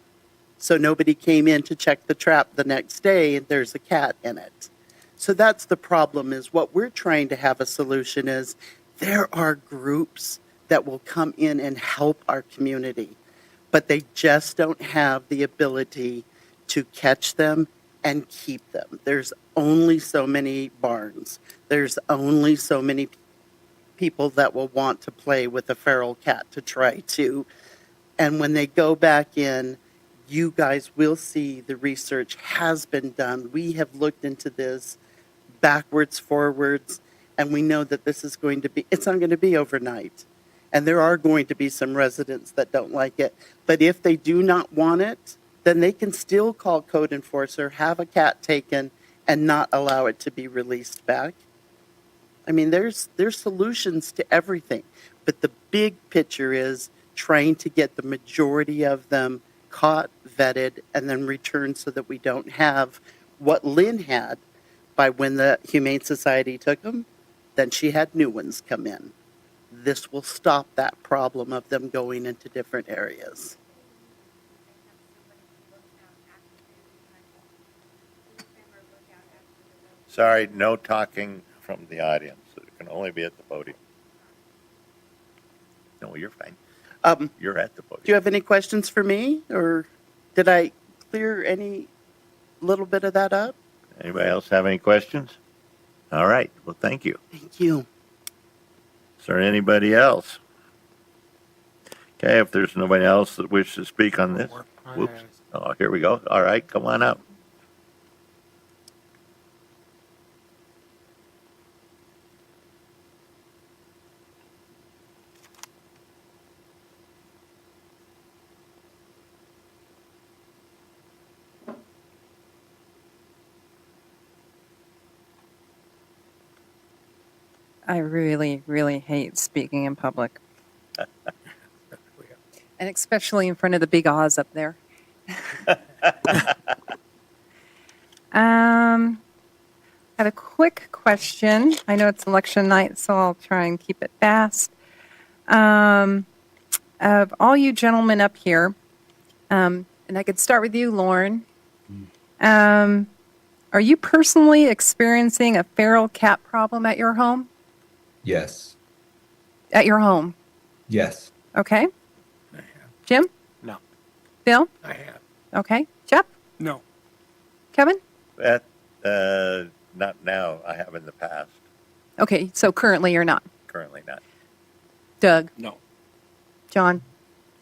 So nobody came in to check the trap the next day, and there's a cat in it. So that's the problem, is what we're trying to have a solution is there are groups that will come in and help our community, but they just don't have the ability to catch them and keep them. There's only so many barns. There's only so many people that will want to play with a feral cat to try to. And when they go back in, you guys will see the research has been done. We have looked into this backwards, forwards, and we know that this is going to be, it's not going to be overnight. And there are going to be some residents that don't like it. But if they do not want it, then they can still call code enforcer, have a cat taken, and not allow it to be released back. I mean, there's solutions to everything. But the big picture is trying to get the majority of them caught, vetted, and then returned so that we don't have what Lynn had by when the Humane Society took them, then she had new ones come in. This will stop that problem of them going into different areas. Sorry, no talking from the audience. It can only be at the podium. No, you're fine. You're at the podium. Do you have any questions for me, or did I clear any little bit of that up? Anybody else have any questions? All right, well, thank you. Thank you. Is there anybody else? Okay, if there's nobody else that wishes to speak on this, whoops. Oh, here we go. All right, come on up. I really, really hate speaking in public. And especially in front of the big Oz up there. I have a quick question. I know it's election night, so I'll try and keep it fast. Of all you gentlemen up here, and I could start with you, Lauren. Are you personally experiencing a feral cat problem at your home? Yes. At your home? Yes. Okay. Jim? No. Bill? I have. Okay. Jeff? No. Kevin? Not now. I have in the past. Okay, so currently you're not. Currently not. Doug? No. John?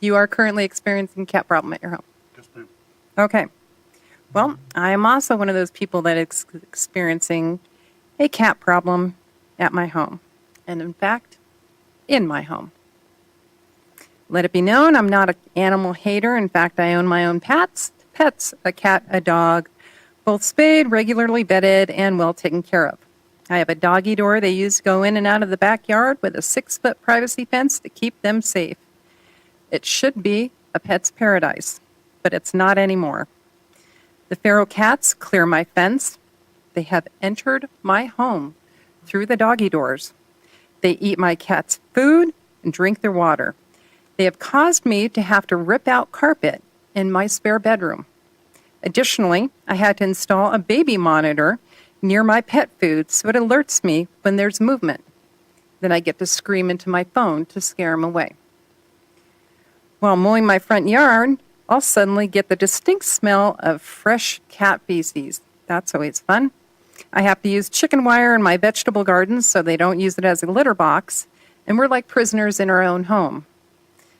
You are currently experiencing cat problem at your home? Yes, ma'am. Okay. Well, I am also one of those people that is experiencing a cat problem at my home. And in fact, in my home. Let it be known, I'm not an animal hater. In fact, I own my own pets, a cat, a dog, both spayed, regularly bedded, and well taken care of. I have a doggy door they use to go in and out of the backyard with a 6-foot privacy fence to keep them safe. It should be a pet's paradise, but it's not anymore. The feral cats clear my fence. They have entered my home through the doggy doors. They eat my cat's food and drink their water. They have caused me to have to rip out carpet in my spare bedroom. Additionally, I had to install a baby monitor near my pet food so it alerts me when there's movement. Then I get to scream into my phone to scare them away. While mowing my front yard, I'll suddenly get the distinct smell of fresh cat feces. That's always fun. I have to use chicken wire in my vegetable gardens so they don't use it as a litter box, and we're like prisoners in our own home.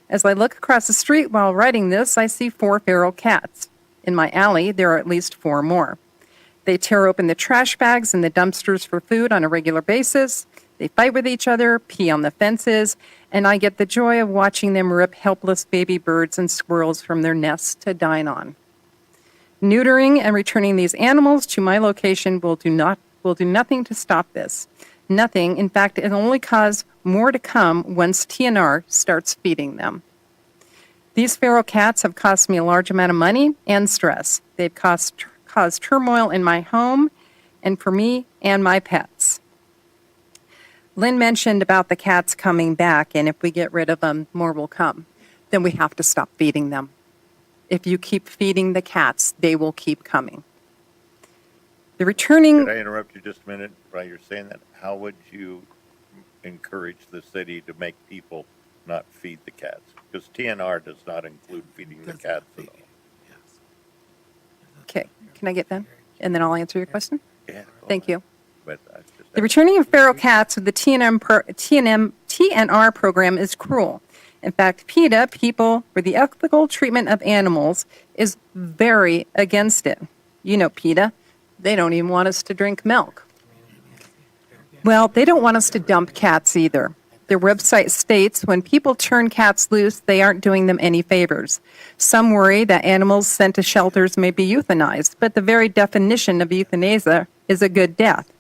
As I look across the street while writing this, I see 4 feral cats. In my alley, there are at least 4 more. They tear open the trash bags and the dumpsters for food on a regular basis. They fight with each other, pee on the fences, and I get the joy of watching them rip helpless baby birds and squirrels from their nests to dine on. Neutering and returning these animals to my location will do nothing to stop this. Nothing. In fact, it'll only cause more to come once TNR starts feeding them. These feral cats have cost me a large amount of money and stress. They've caused turmoil in my home and for me and my pets. Lynn mentioned about the cats coming back, and if we get rid of them, more will come. Then we have to stop feeding them. If you keep feeding the cats, they will keep coming. The returning... Could I interrupt you just a minute while you're saying that? How would you encourage the city to make people not feed the cats? Because TNR does not include feeding the cats at all. Okay, can I get done? And then I'll answer your question? Yeah. Thank you. But The returning of feral cats with the TNR program is cruel. In fact, PETA, People for the Ethical Treatment of Animals, is very against it. You know PETA. They don't even want us to drink milk. Well, they don't want us to dump cats either. Their website states when people turn cats loose, they aren't doing them any favors. Some worry that animals sent to shelters may be euthanized, but the very definition of euthanasia is a good death.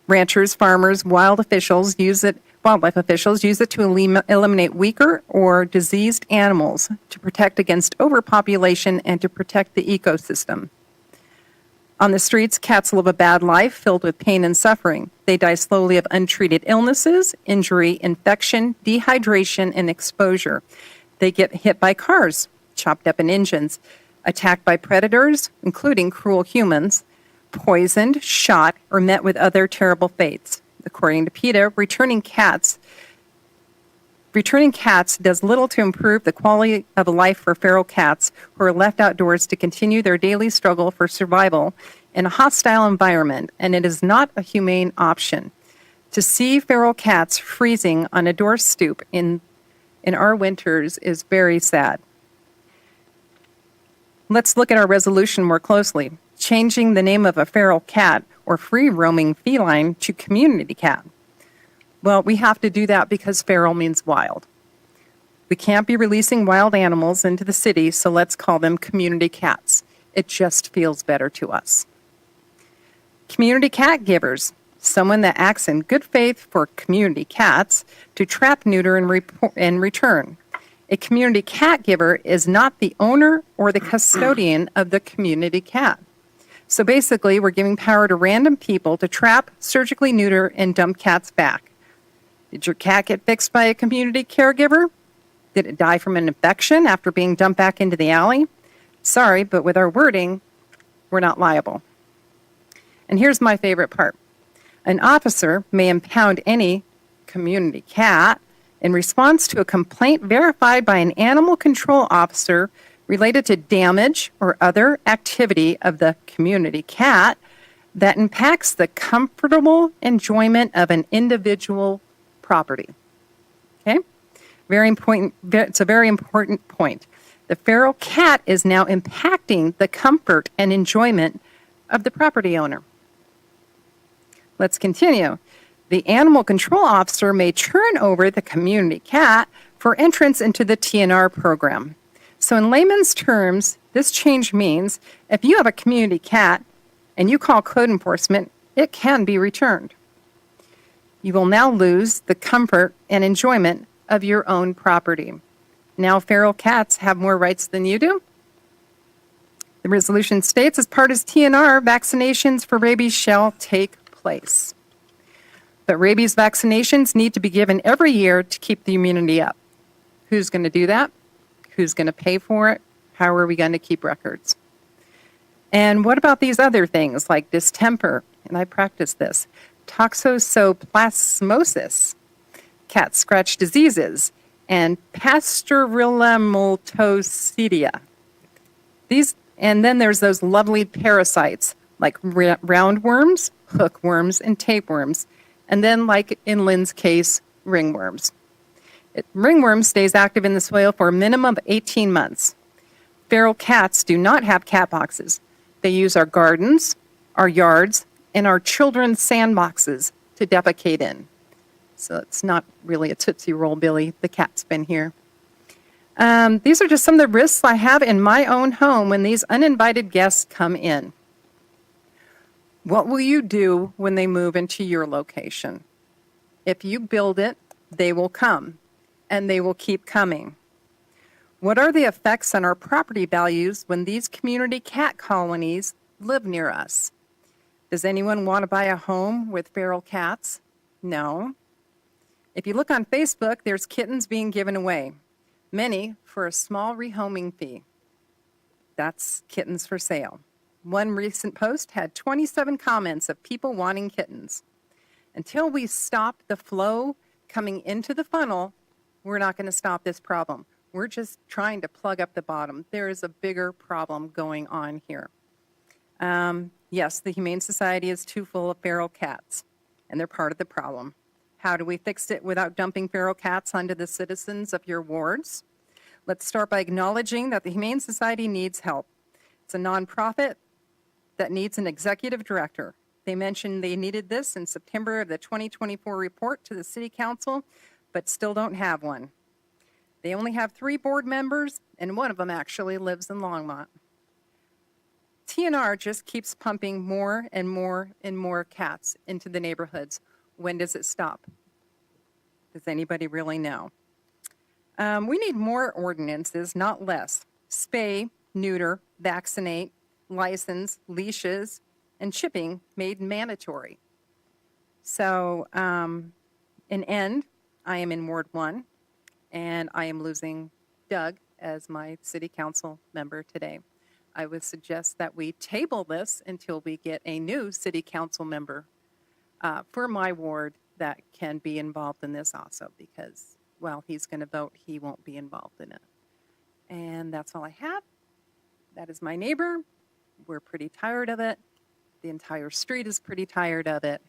Ranchers, farmers, wild officials use it Wildlife officials use it to eliminate weaker or diseased animals, to protect against overpopulation, and to protect the ecosystem. On the streets, cats live a bad life filled with pain and suffering. They die slowly of untreated illnesses, injury, infection, dehydration, and exposure. They get hit by cars, chopped up in engines, attacked by predators, including cruel humans, poisoned, shot, or met with other terrible fates. According to PETA, returning cats does little to improve the quality of life for feral cats who are left outdoors to continue their daily struggle for survival in a hostile environment, and it is not a humane option. To see feral cats freezing on a door stoop in our winters is very sad. Let's look at our resolution more closely. Changing the name of a feral cat or free-roaming feline to community cat. Well, we have to do that because feral means wild. We can't be releasing wild animals into the city, so let's call them community cats. It just feels better to us. Community cat givers, someone that acts in good faith for community cats to trap, neuter, and return. A community cat giver is not the owner or the custodian of the community cat. So basically, we're giving power to random people to trap, surgically neuter, and dump cats back. Did your cat get fixed by a community caregiver? Did it die from an infection after being dumped back into the alley? Sorry, but with our wording, we're not liable. And here's my favorite part. An officer may impound any community cat in response to a complaint verified by an animal control officer related to damage or other activity of the community cat that impacts the comfortable enjoyment of an individual property. Okay? Very important. It's a very important point. The feral cat is now impacting the comfort and enjoyment of the property owner. Let's continue. The animal control officer may turn over the community cat for entrance into the TNR program. So in layman's terms, this change means if you have a community cat and you call code enforcement, it can be returned. You will now lose the comfort and enjoyment of your own property. Now feral cats have more rights than you do. The resolution states, as part of TNR, vaccinations for rabies shall take place. But rabies vaccinations need to be given every year to keep the immunity up. Who's going to do that? Who's going to pay for it? How are we going to keep records? And what about these other things like distemper? And I practice this. Toxoplasmosis, cat scratch diseases, and Pasteurella multocida. And then there's those lovely parasites like roundworms, hookworms, and tapeworms. And then, like in Lynn's case, ringworms. Ringworm stays active in the soil for a minimum of 18 months. Feral cats do not have cat boxes. They use our gardens, our yards, and our children's sandboxes to defecate in. So it's not really a Tootsie Roll, Billy. The cat's been here. These are just some of the risks I have in my own home when these uninvited guests come in. What will you do when they move into your location? If you build it, they will come, and they will keep coming. What are the effects on our property values when these community cat colonies live near us? Does anyone want to buy a home with feral cats? No. If you look on Facebook, there's kittens being given away, many for a small rehoming fee. That's kittens for sale. One recent post had 27 comments of people wanting kittens. Until we stop the flow coming into the funnel, we're not going to stop this problem. We're just trying to plug up the bottom. There is a bigger problem going on here. Yes, the Humane Society is too full of feral cats, and they're part of the problem. How do we fix it without dumping feral cats onto the citizens of your wards? Let's start by acknowledging that the Humane Society needs help. It's a nonprofit that needs an executive director. They mentioned they needed this in September of the 2024 report to the City Council, but still don't have one. They only have 3 board members, and one of them actually lives in Longmont. TNR just keeps pumping more and more and more cats into the neighborhoods. When does it stop? Does anybody really know? We need more ordinances, not less. Spay, neuter, vaccinate, license, leashes, and chipping made mandatory. So, in end, I am in Ward 1, and I am losing Doug as my city council member today. I would suggest that we table this until we get a new city council member for my ward that can be involved in this also, because while he's going to vote, he won't be involved in it. And that's all I have. That is my neighbor. We're pretty tired of it. The entire street is pretty tired of it.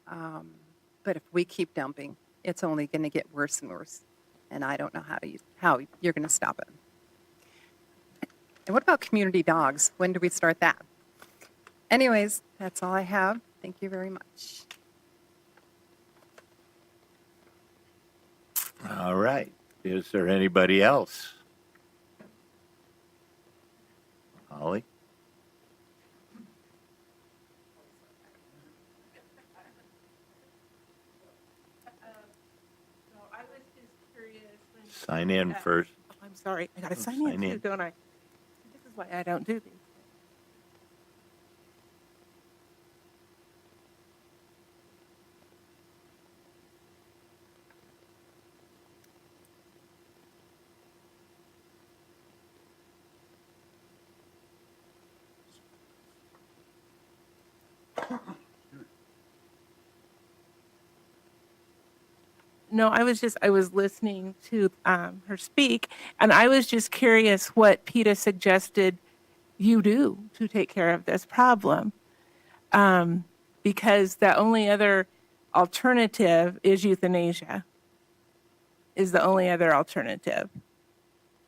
But if we keep dumping, it's only going to get worse and worse. And I don't know how you're going to stop it. And what about community dogs? When do we start that? Anyways, that's all I have. Thank you very much. All right. Is there anybody else? Holly? I was just curious. Sign in first. I'm sorry. I got to Oh, sign sign in too, in. don't I? This is why I don't do these. No, I was listening to her speak, and I was just curious what PETA suggested you do to take care of this problem. Because the only other alternative is euthanasia, is the only other alternative.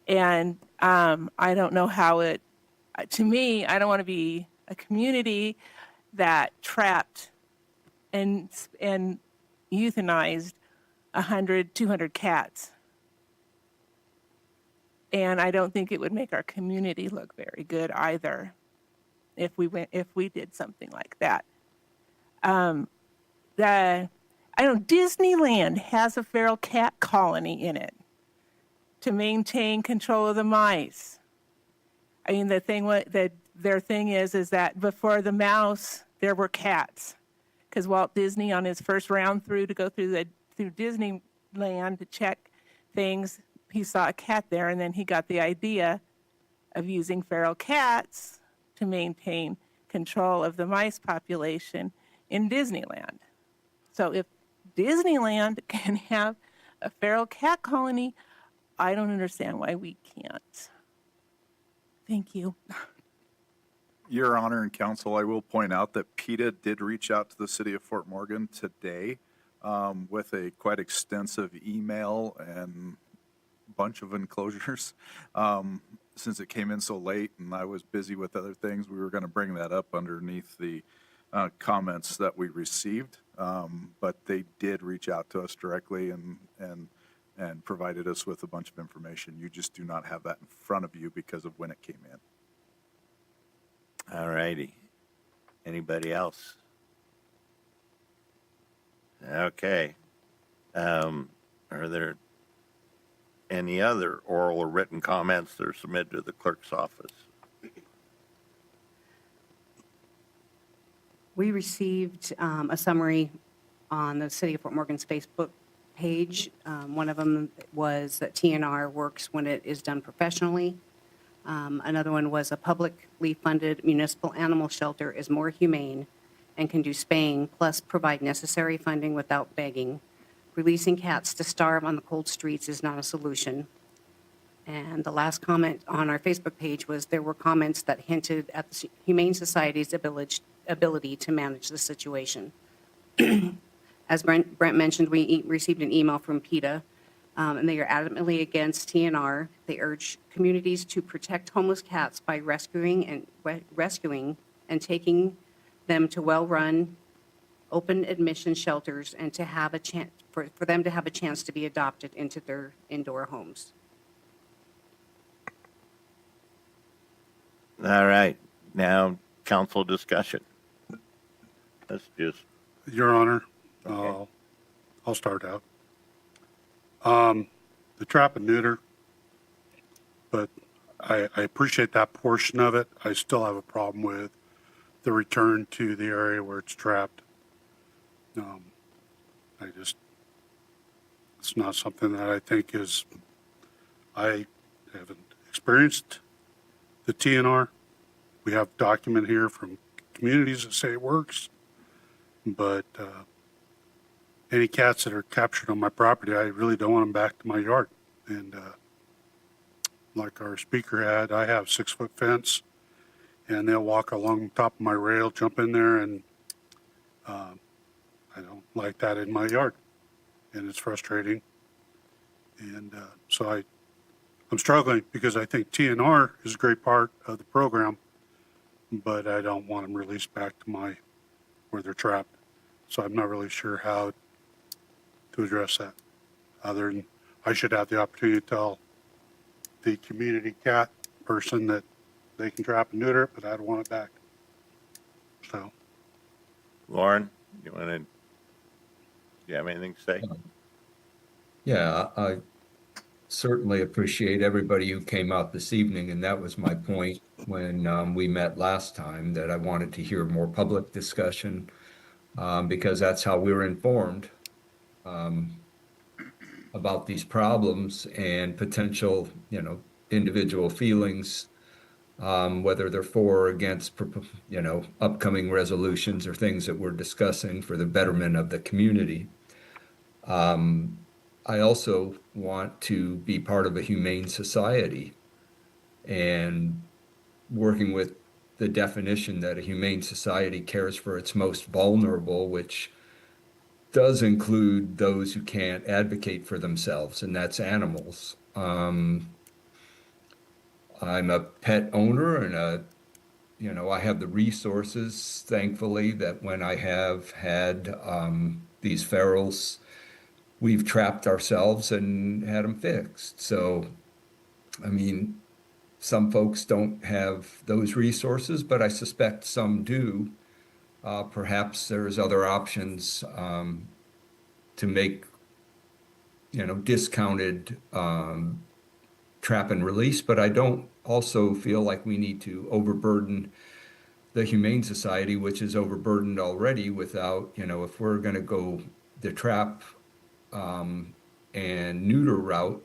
And I don't know how to me, I don't want to be a community that trapped and euthanized 100, 200 cats. And I don't think it would make our community look very good either if we did something like that. I know Disneyland has a feral cat colony in it to maintain control of the mice. I mean, their thing is that before the mouse, there were cats. Because Walt Disney, on his first round through Disneyland to check things, he saw a cat there, and then he got the idea of using feral cats to maintain control of the mice population in Disneyland. So if Disneyland can have a feral cat colony, I don't understand why we can't. Thank you. Your Honor and Counsel, I will point out that PETA did reach out to the city of Fort Morgan today with a quite extensive email and bunch of enclosures. Since it came in so late and I was busy with other things, we were going to bring that up underneath the comments that we received. But they did reach out to us directly and provided us with a bunch of information. You just do not have that in front of you because of when it came in. All righty. Anybody else? Okay. Are there any other oral or written comments that are submitted to the clerk's office? We received a summary on the City of Fort Morgan's Facebook page. One of them was that TNR works when it is done professionally. Another one was a publicly funded municipal animal shelter is more humane and can do spaying, plus provide necessary funding without begging. Releasing cats to starve on the cold streets is not a solution. And the last comment on our Facebook page was there were comments that hinted at the Humane Society's ability to manage the situation. As Brent mentioned, we received an email from PETA, and they are adamantly against TNR. They urge communities to protect homeless cats by rescuing and taking them to well-run, open admission shelters, and to have a chance for them to have a chance to be adopted into their indoor homes. All right. Now, council discussion. Let's just. Your Honor, Okay. I'll start out. The trap and neuter, but I appreciate that portion of it. I still have a problem with the return to the area where it's trapped. It's not something that I think is, I haven't experienced the TNR. We have document here from communities that say it works, but any cats that are captured on my property, I really don't want them back to my yard. And like our speaker had, I have 6-foot fence, and they'll walk along the top of my rail, jump in there, and I don't like that in my yard, and it's frustrating. And so I'm struggling because I think TNR is a great part of the program, but I don't want them released back to where they're trapped. So I'm not really sure how to address that, other than I should have the opportunity to tell the community cat person that they can trap and neuter it, but I don't want it back. So, Lauren, you have anything to say? Yeah, I certainly appreciate everybody who came out this evening, and that was my point when we met last time, that I wanted to hear more public discussion because that's how we were informed about these problems and potential, individual feelings, whether they're for or against, upcoming resolutions or things that we're discussing for the betterment of the community. I also want to be part of a humane society, and working with the definition that a humane society cares for its most vulnerable, which does include those who can't advocate for themselves, and that's animals. I'm a pet owner, and I have the resources, thankfully, that when I have had these ferals, we've trapped ourselves and had them fixed. So, I mean, some folks don't have those resources, but I suspect some do. Perhaps there's other options to make, discounted trap and release, but I don't also feel like we need to overburden the Humane Society, which is overburdened already without, if we're going to go the trap and neuter route,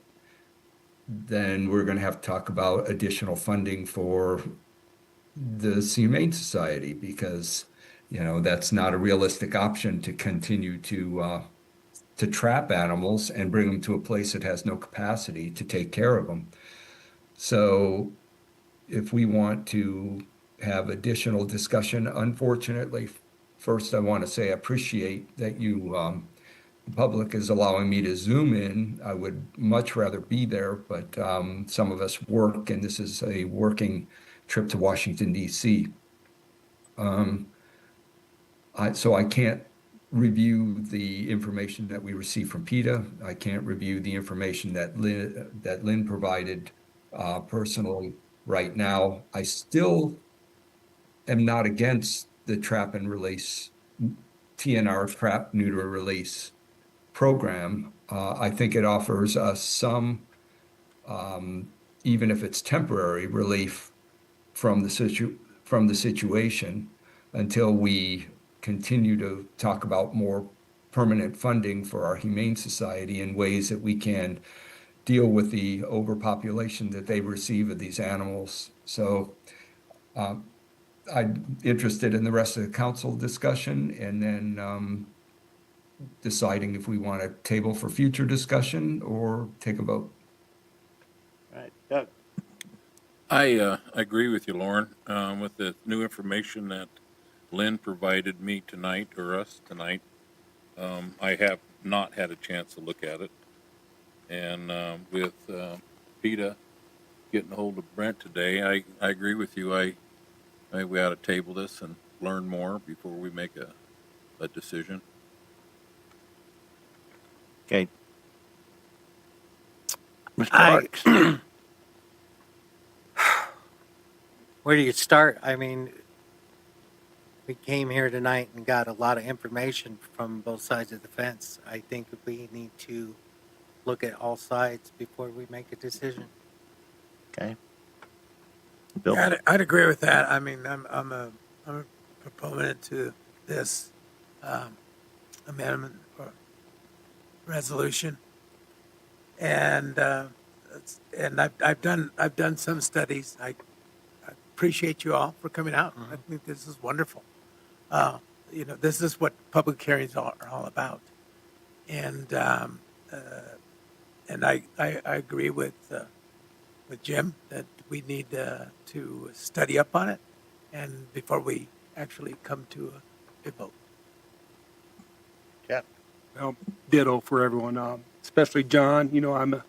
then we're going to have to talk about additional funding for the Humane Society, because that's not a realistic option to continue to trap animals and bring them to a place that has no capacity to take care of them. So if we want to have additional discussion, unfortunately, first I want to say I appreciate that the public is allowing me to Zoom in. I would much rather be there, but some of us work, and this is a working trip to Washington, D.C. So I can't review the information that we received from PETA. I can't review the information that Lynn provided personally right now. I still am not against the trap and release, TNR trap, neuter, release program. I think it offers us some, even if it's temporary, relief from the situation until we continue to talk about more permanent funding for our Humane Society in ways that we can deal with the overpopulation that they receive of these animals. So I'm interested in the rest of the council discussion, and then deciding if we want to table for future discussion or take a vote. All right, Doug. I agree with you, Lauren, with the new information that Lynn provided me tonight, or us tonight. I have not had a chance to look at it. And with PETA getting a hold of Brent today, I agree with you. I think we ought to table this and learn more before we make a decision. Okay. Mr. Parks. Where do you start? I mean, we came here tonight and got a lot of information from both sides of the fence. I think we need to look at all sides before we make a decision. Okay. Bill? Yeah, I'd agree with that. I mean, I'm a proponent to this amendment or resolution, and I've done some studies. I appreciate you all for coming out. I think this is wonderful. This is what public hearings are all about, and I agree with Jim that we need to study up on it, and before we actually come to a vote. Yeah. Well, ditto for everyone, especially John.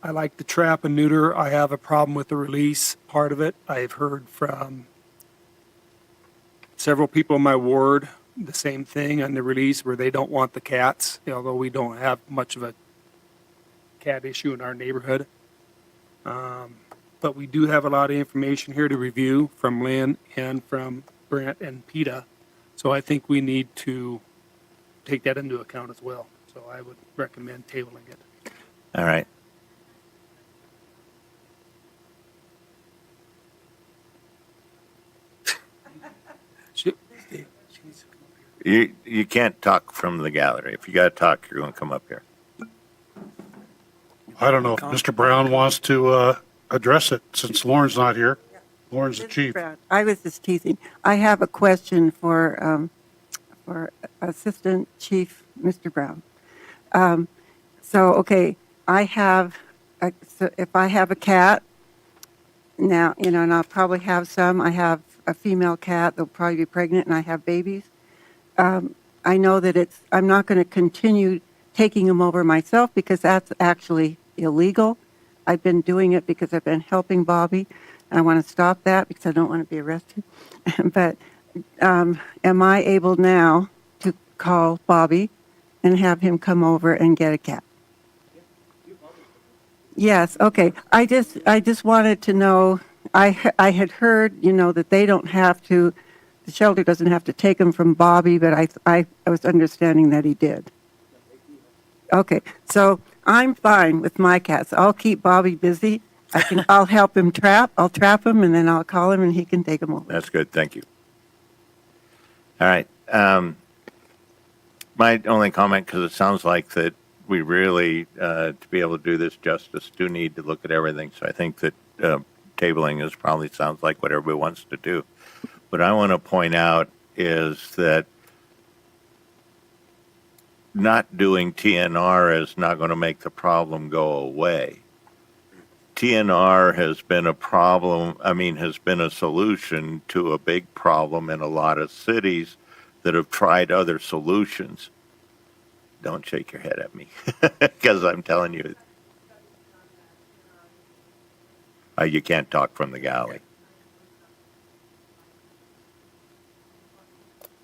I like the trap and neuter. I have a problem with the release part of it. I've heard from several people in my ward the same thing on the release, where they don't want the cats, although we don't have much of a cat issue in our neighborhood. But we do have a lot of information here to review from Lynn and from Brent and PETA. So I think we need to take that into account as well. So I would recommend tabling it. All right. You can't talk from the gallery. If you got to talk, you're going to come up here. I don't know if Mr. Brown wants to address it since Lauren's not here. Lauren's the Mrs. chief. Brown, I was just teasing. I have a question for Assistant Chief Mr. Brown. Okay, so if I have a cat now, and I'll probably have some. I have a female cat. They'll probably be pregnant, and I have babies. I know that I'm not going to continue taking them over myself because that's actually illegal. I've been doing it because I've been helping Bobby, and I want to stop that because I don't want to be arrested. But am I able now to call Bobby and have him come over and get a cat? Yes, okay. I just wanted to know, I had heard, that they don't have to, the shelter doesn't have to take them from Bobby, but I was understanding that he did. Okay, so I'm fine with my cats. I'll keep Bobby busy. I'll help him trap. I'll trap him, and then I'll call him, and he can take them over. That's good. Thank you. All right. My only comment, because it sounds like that we really, to be able to do this justice, do need to look at everything. So I think that tabling probably sounds like what everybody wants to do. What I want to point out is that not doing TNR is not going to make the problem go away. TNR has been a problem, has been a solution to a big problem in a lot of cities that have tried other solutions. Don't shake your head at me, because I'm telling you, you can't talk from the gallery.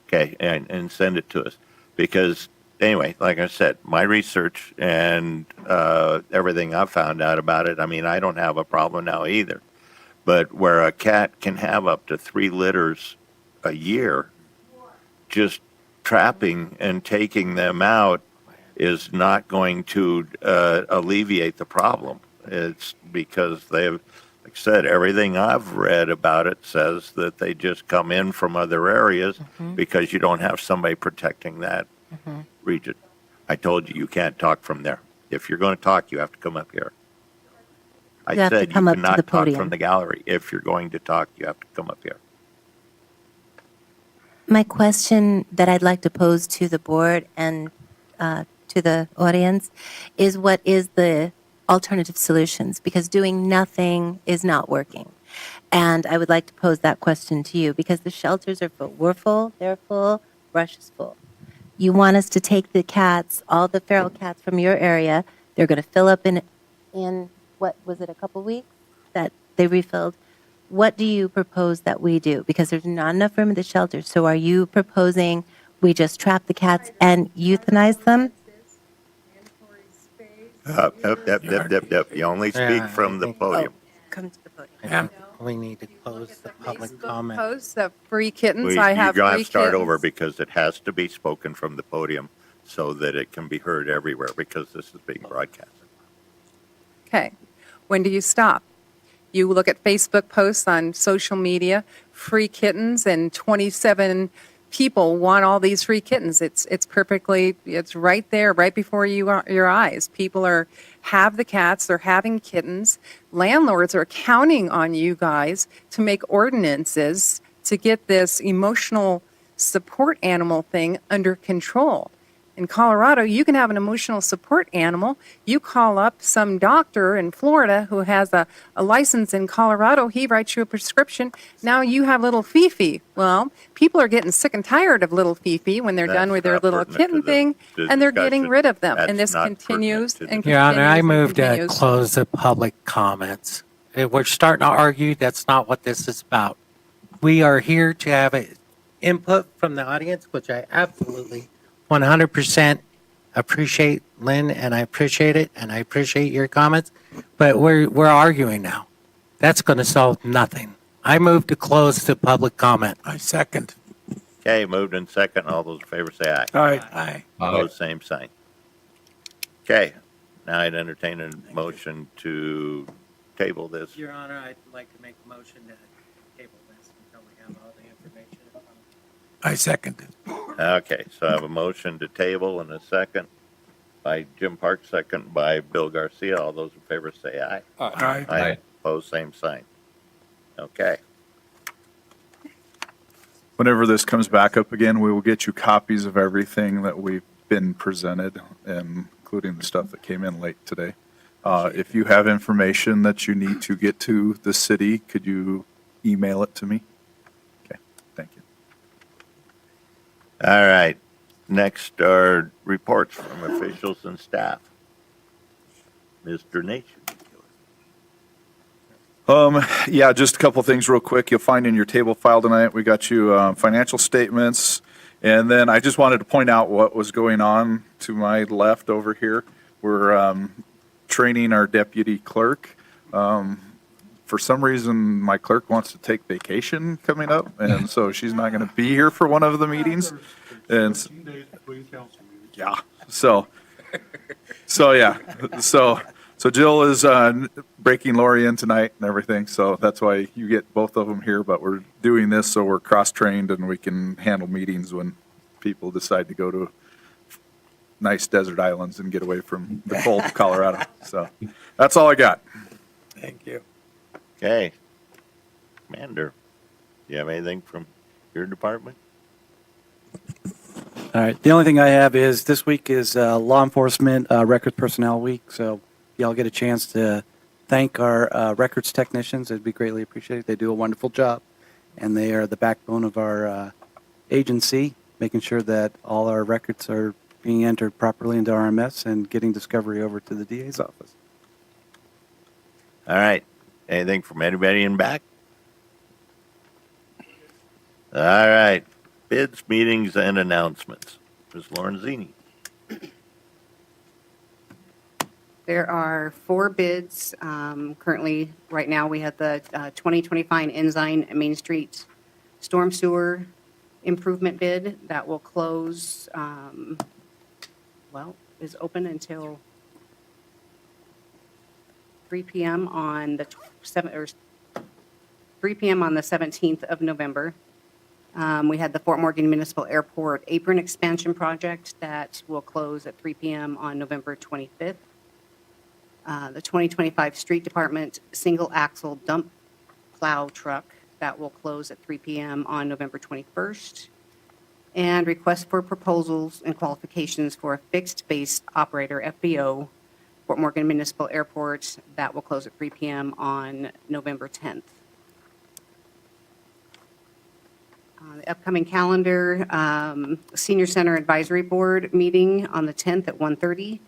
Okay, and send it to us. Because, anyway, like I said, my research and everything I've found out about it, I don't have a problem now either. But where a cat can have up to 3 litters a year, just trapping and taking them out is not going to alleviate the problem. It's because they've, like I said, everything I've read about it says that they just come in from other areas because you don't have somebody protecting that region. I told you can't talk from there. If you're going to talk, you have to come up here. I have to said you come up to cannot the talk podium. from the gallery. If you're going to talk, you have to come up here. My question that I'd like to pose to the board and to the audience is, what is the alternative solutions? Because doing nothing is not working. And I would like to pose that question to you, because the shelters are full. We're full, they're full, Rush is full. You want us to take the cats, all the feral cats from your area. They're going to fill up in what was it, a couple weeks that they refilled. What do you propose that we do? Because there's not enough room in the shelter. So are you proposing we just trap the cats and euthanize them? You only speak from the podium. Come to the podium. And we need to close the public comment. Post the free kittens. You're I have going to free start kittens. over because it has to be spoken from the podium. so that it can be heard everywhere, because this is being broadcast. Okay. When do you stop? You look at Facebook posts on social media, free kittens, and 27 people want all these free kittens. It's perfectly, it's right there, right before your eyes. People have the cats, they're having kittens. Landlords are counting on you guys to make ordinances to get this emotional support animal thing under control. In Colorado, you can have an emotional support animal. You call up some doctor in Florida who has a license in Colorado. He writes you a prescription. Now you have little Fifi. Well, people are getting sick and tired of little Fifi when they're done with their little kitten thing, and they're getting rid of them. And this continues and continues. Your Honor, I and move to continues. close the public comments. If we're starting to argue, that's not what this is about. We are here to have input from the audience, which I absolutely 100% appreciate, Lynn, and I appreciate it, and I appreciate your comments, but we're arguing now. That's going to solve nothing. I move to close the public comment. I second. Okay, moved in second. All those in favor say aye. Aye. Aye. Opposed, same sign. Okay, now I'd entertain a motion to table this. Your Honor, I'd like to make a motion to table this until we have all the information. I second. Okay, so I have a motion to table and a second by Jim Park, second by Bill Garcia. All those in favor say aye. Aye. Aye. Opposed, same sign. Okay. Whenever this comes back up again, we will get you copies of everything that we've been presented, including the stuff that came in late today. If you have information that you need to get to the city, could you email it to me? Okay, thank you. All right. Next are reports from officials and staff. Mr. Nation. Yeah, just a couple things real quick. You'll find in your table file tonight, we got you financial statements. And then I just wanted to point out what was going on to my left over here. We're training our deputy clerk. For some reason, my clerk wants to take vacation coming up, and so she's not going to be here for one of the meetings. And yeah, so yeah, so Jill is breaking Lori in tonight and everything, so that's why you get both of them here. But we're doing this so we're cross-trained and we can handle meetings when people decide to go to nice desert islands and get away from the cold of Colorado. So that's all I got. Thank you. Okay. Commander, do you have anything from your department? All right. The only thing I have is this week is Law Enforcement Records Personnel Week. So y'all get a chance to thank our records technicians. It'd be greatly appreciated. They do a wonderful job, and they are the backbone of our agency, making sure that all our records are being entered properly into RMS and getting discovery over to the DA's office. All right. Anything from anybody in back? All right. Bids, meetings, and announcements. Ms. Lorenzini. There are 4 bids. Currently, right now, we have the 2025 Ensign Main Street Storm Sewer Improvement bid that will close, is open until 3 p.m. on the 3 p.m. on the 17th of November. We had the Fort Morgan Municipal Airport apron expansion project that will close at 3 p.m. on November 25th. The 2025 Street Department single axle dump plow truck that will close at 3 p.m. on November 21st. And request for proposals and qualifications for a fixed base operator FBO Fort Morgan Municipal Airport that will close at 3 p.m. on November 10th. The upcoming calendar, Senior Center Advisory Board meeting on the 10th at 1:30.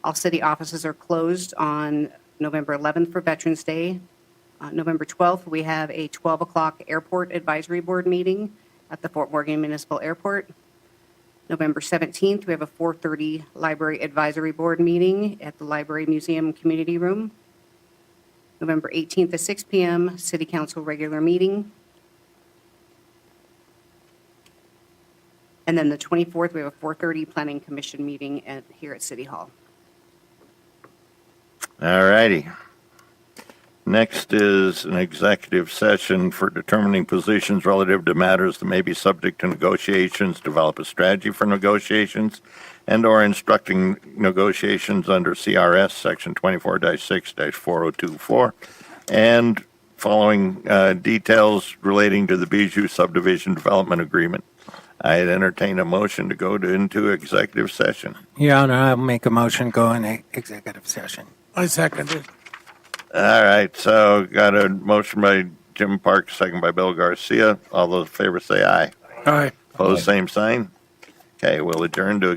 All city offices are closed on November 11th for Veterans Day. November 12th, we have a 12 o'clock Airport Advisory Board meeting at the Fort Morgan Municipal Airport. November 17th, we have a 4:30 Library Advisory Board meeting at the Library Museum Community Room. November 18th at 6 p.m., City Council regular meeting. And then the 24th, we have a 4:30 Planning Commission meeting here at City Hall. All righty. Next is an executive session for determining positions relative to matters that may be subject to negotiations, develop a strategy for negotiations, and/or instructing negotiations under CRS Section 24-6-4024, and following details relating to the Bijou Subdivision Development Agreement. I'd entertain a motion to go into executive session. Your Honor, I'll make a motion go in executive session. I second it. All right, so got a motion by Jim Park, second by Bill Garcia. All those in favor say aye. Aye. Opposed, same sign. Okay, we'll adjourn to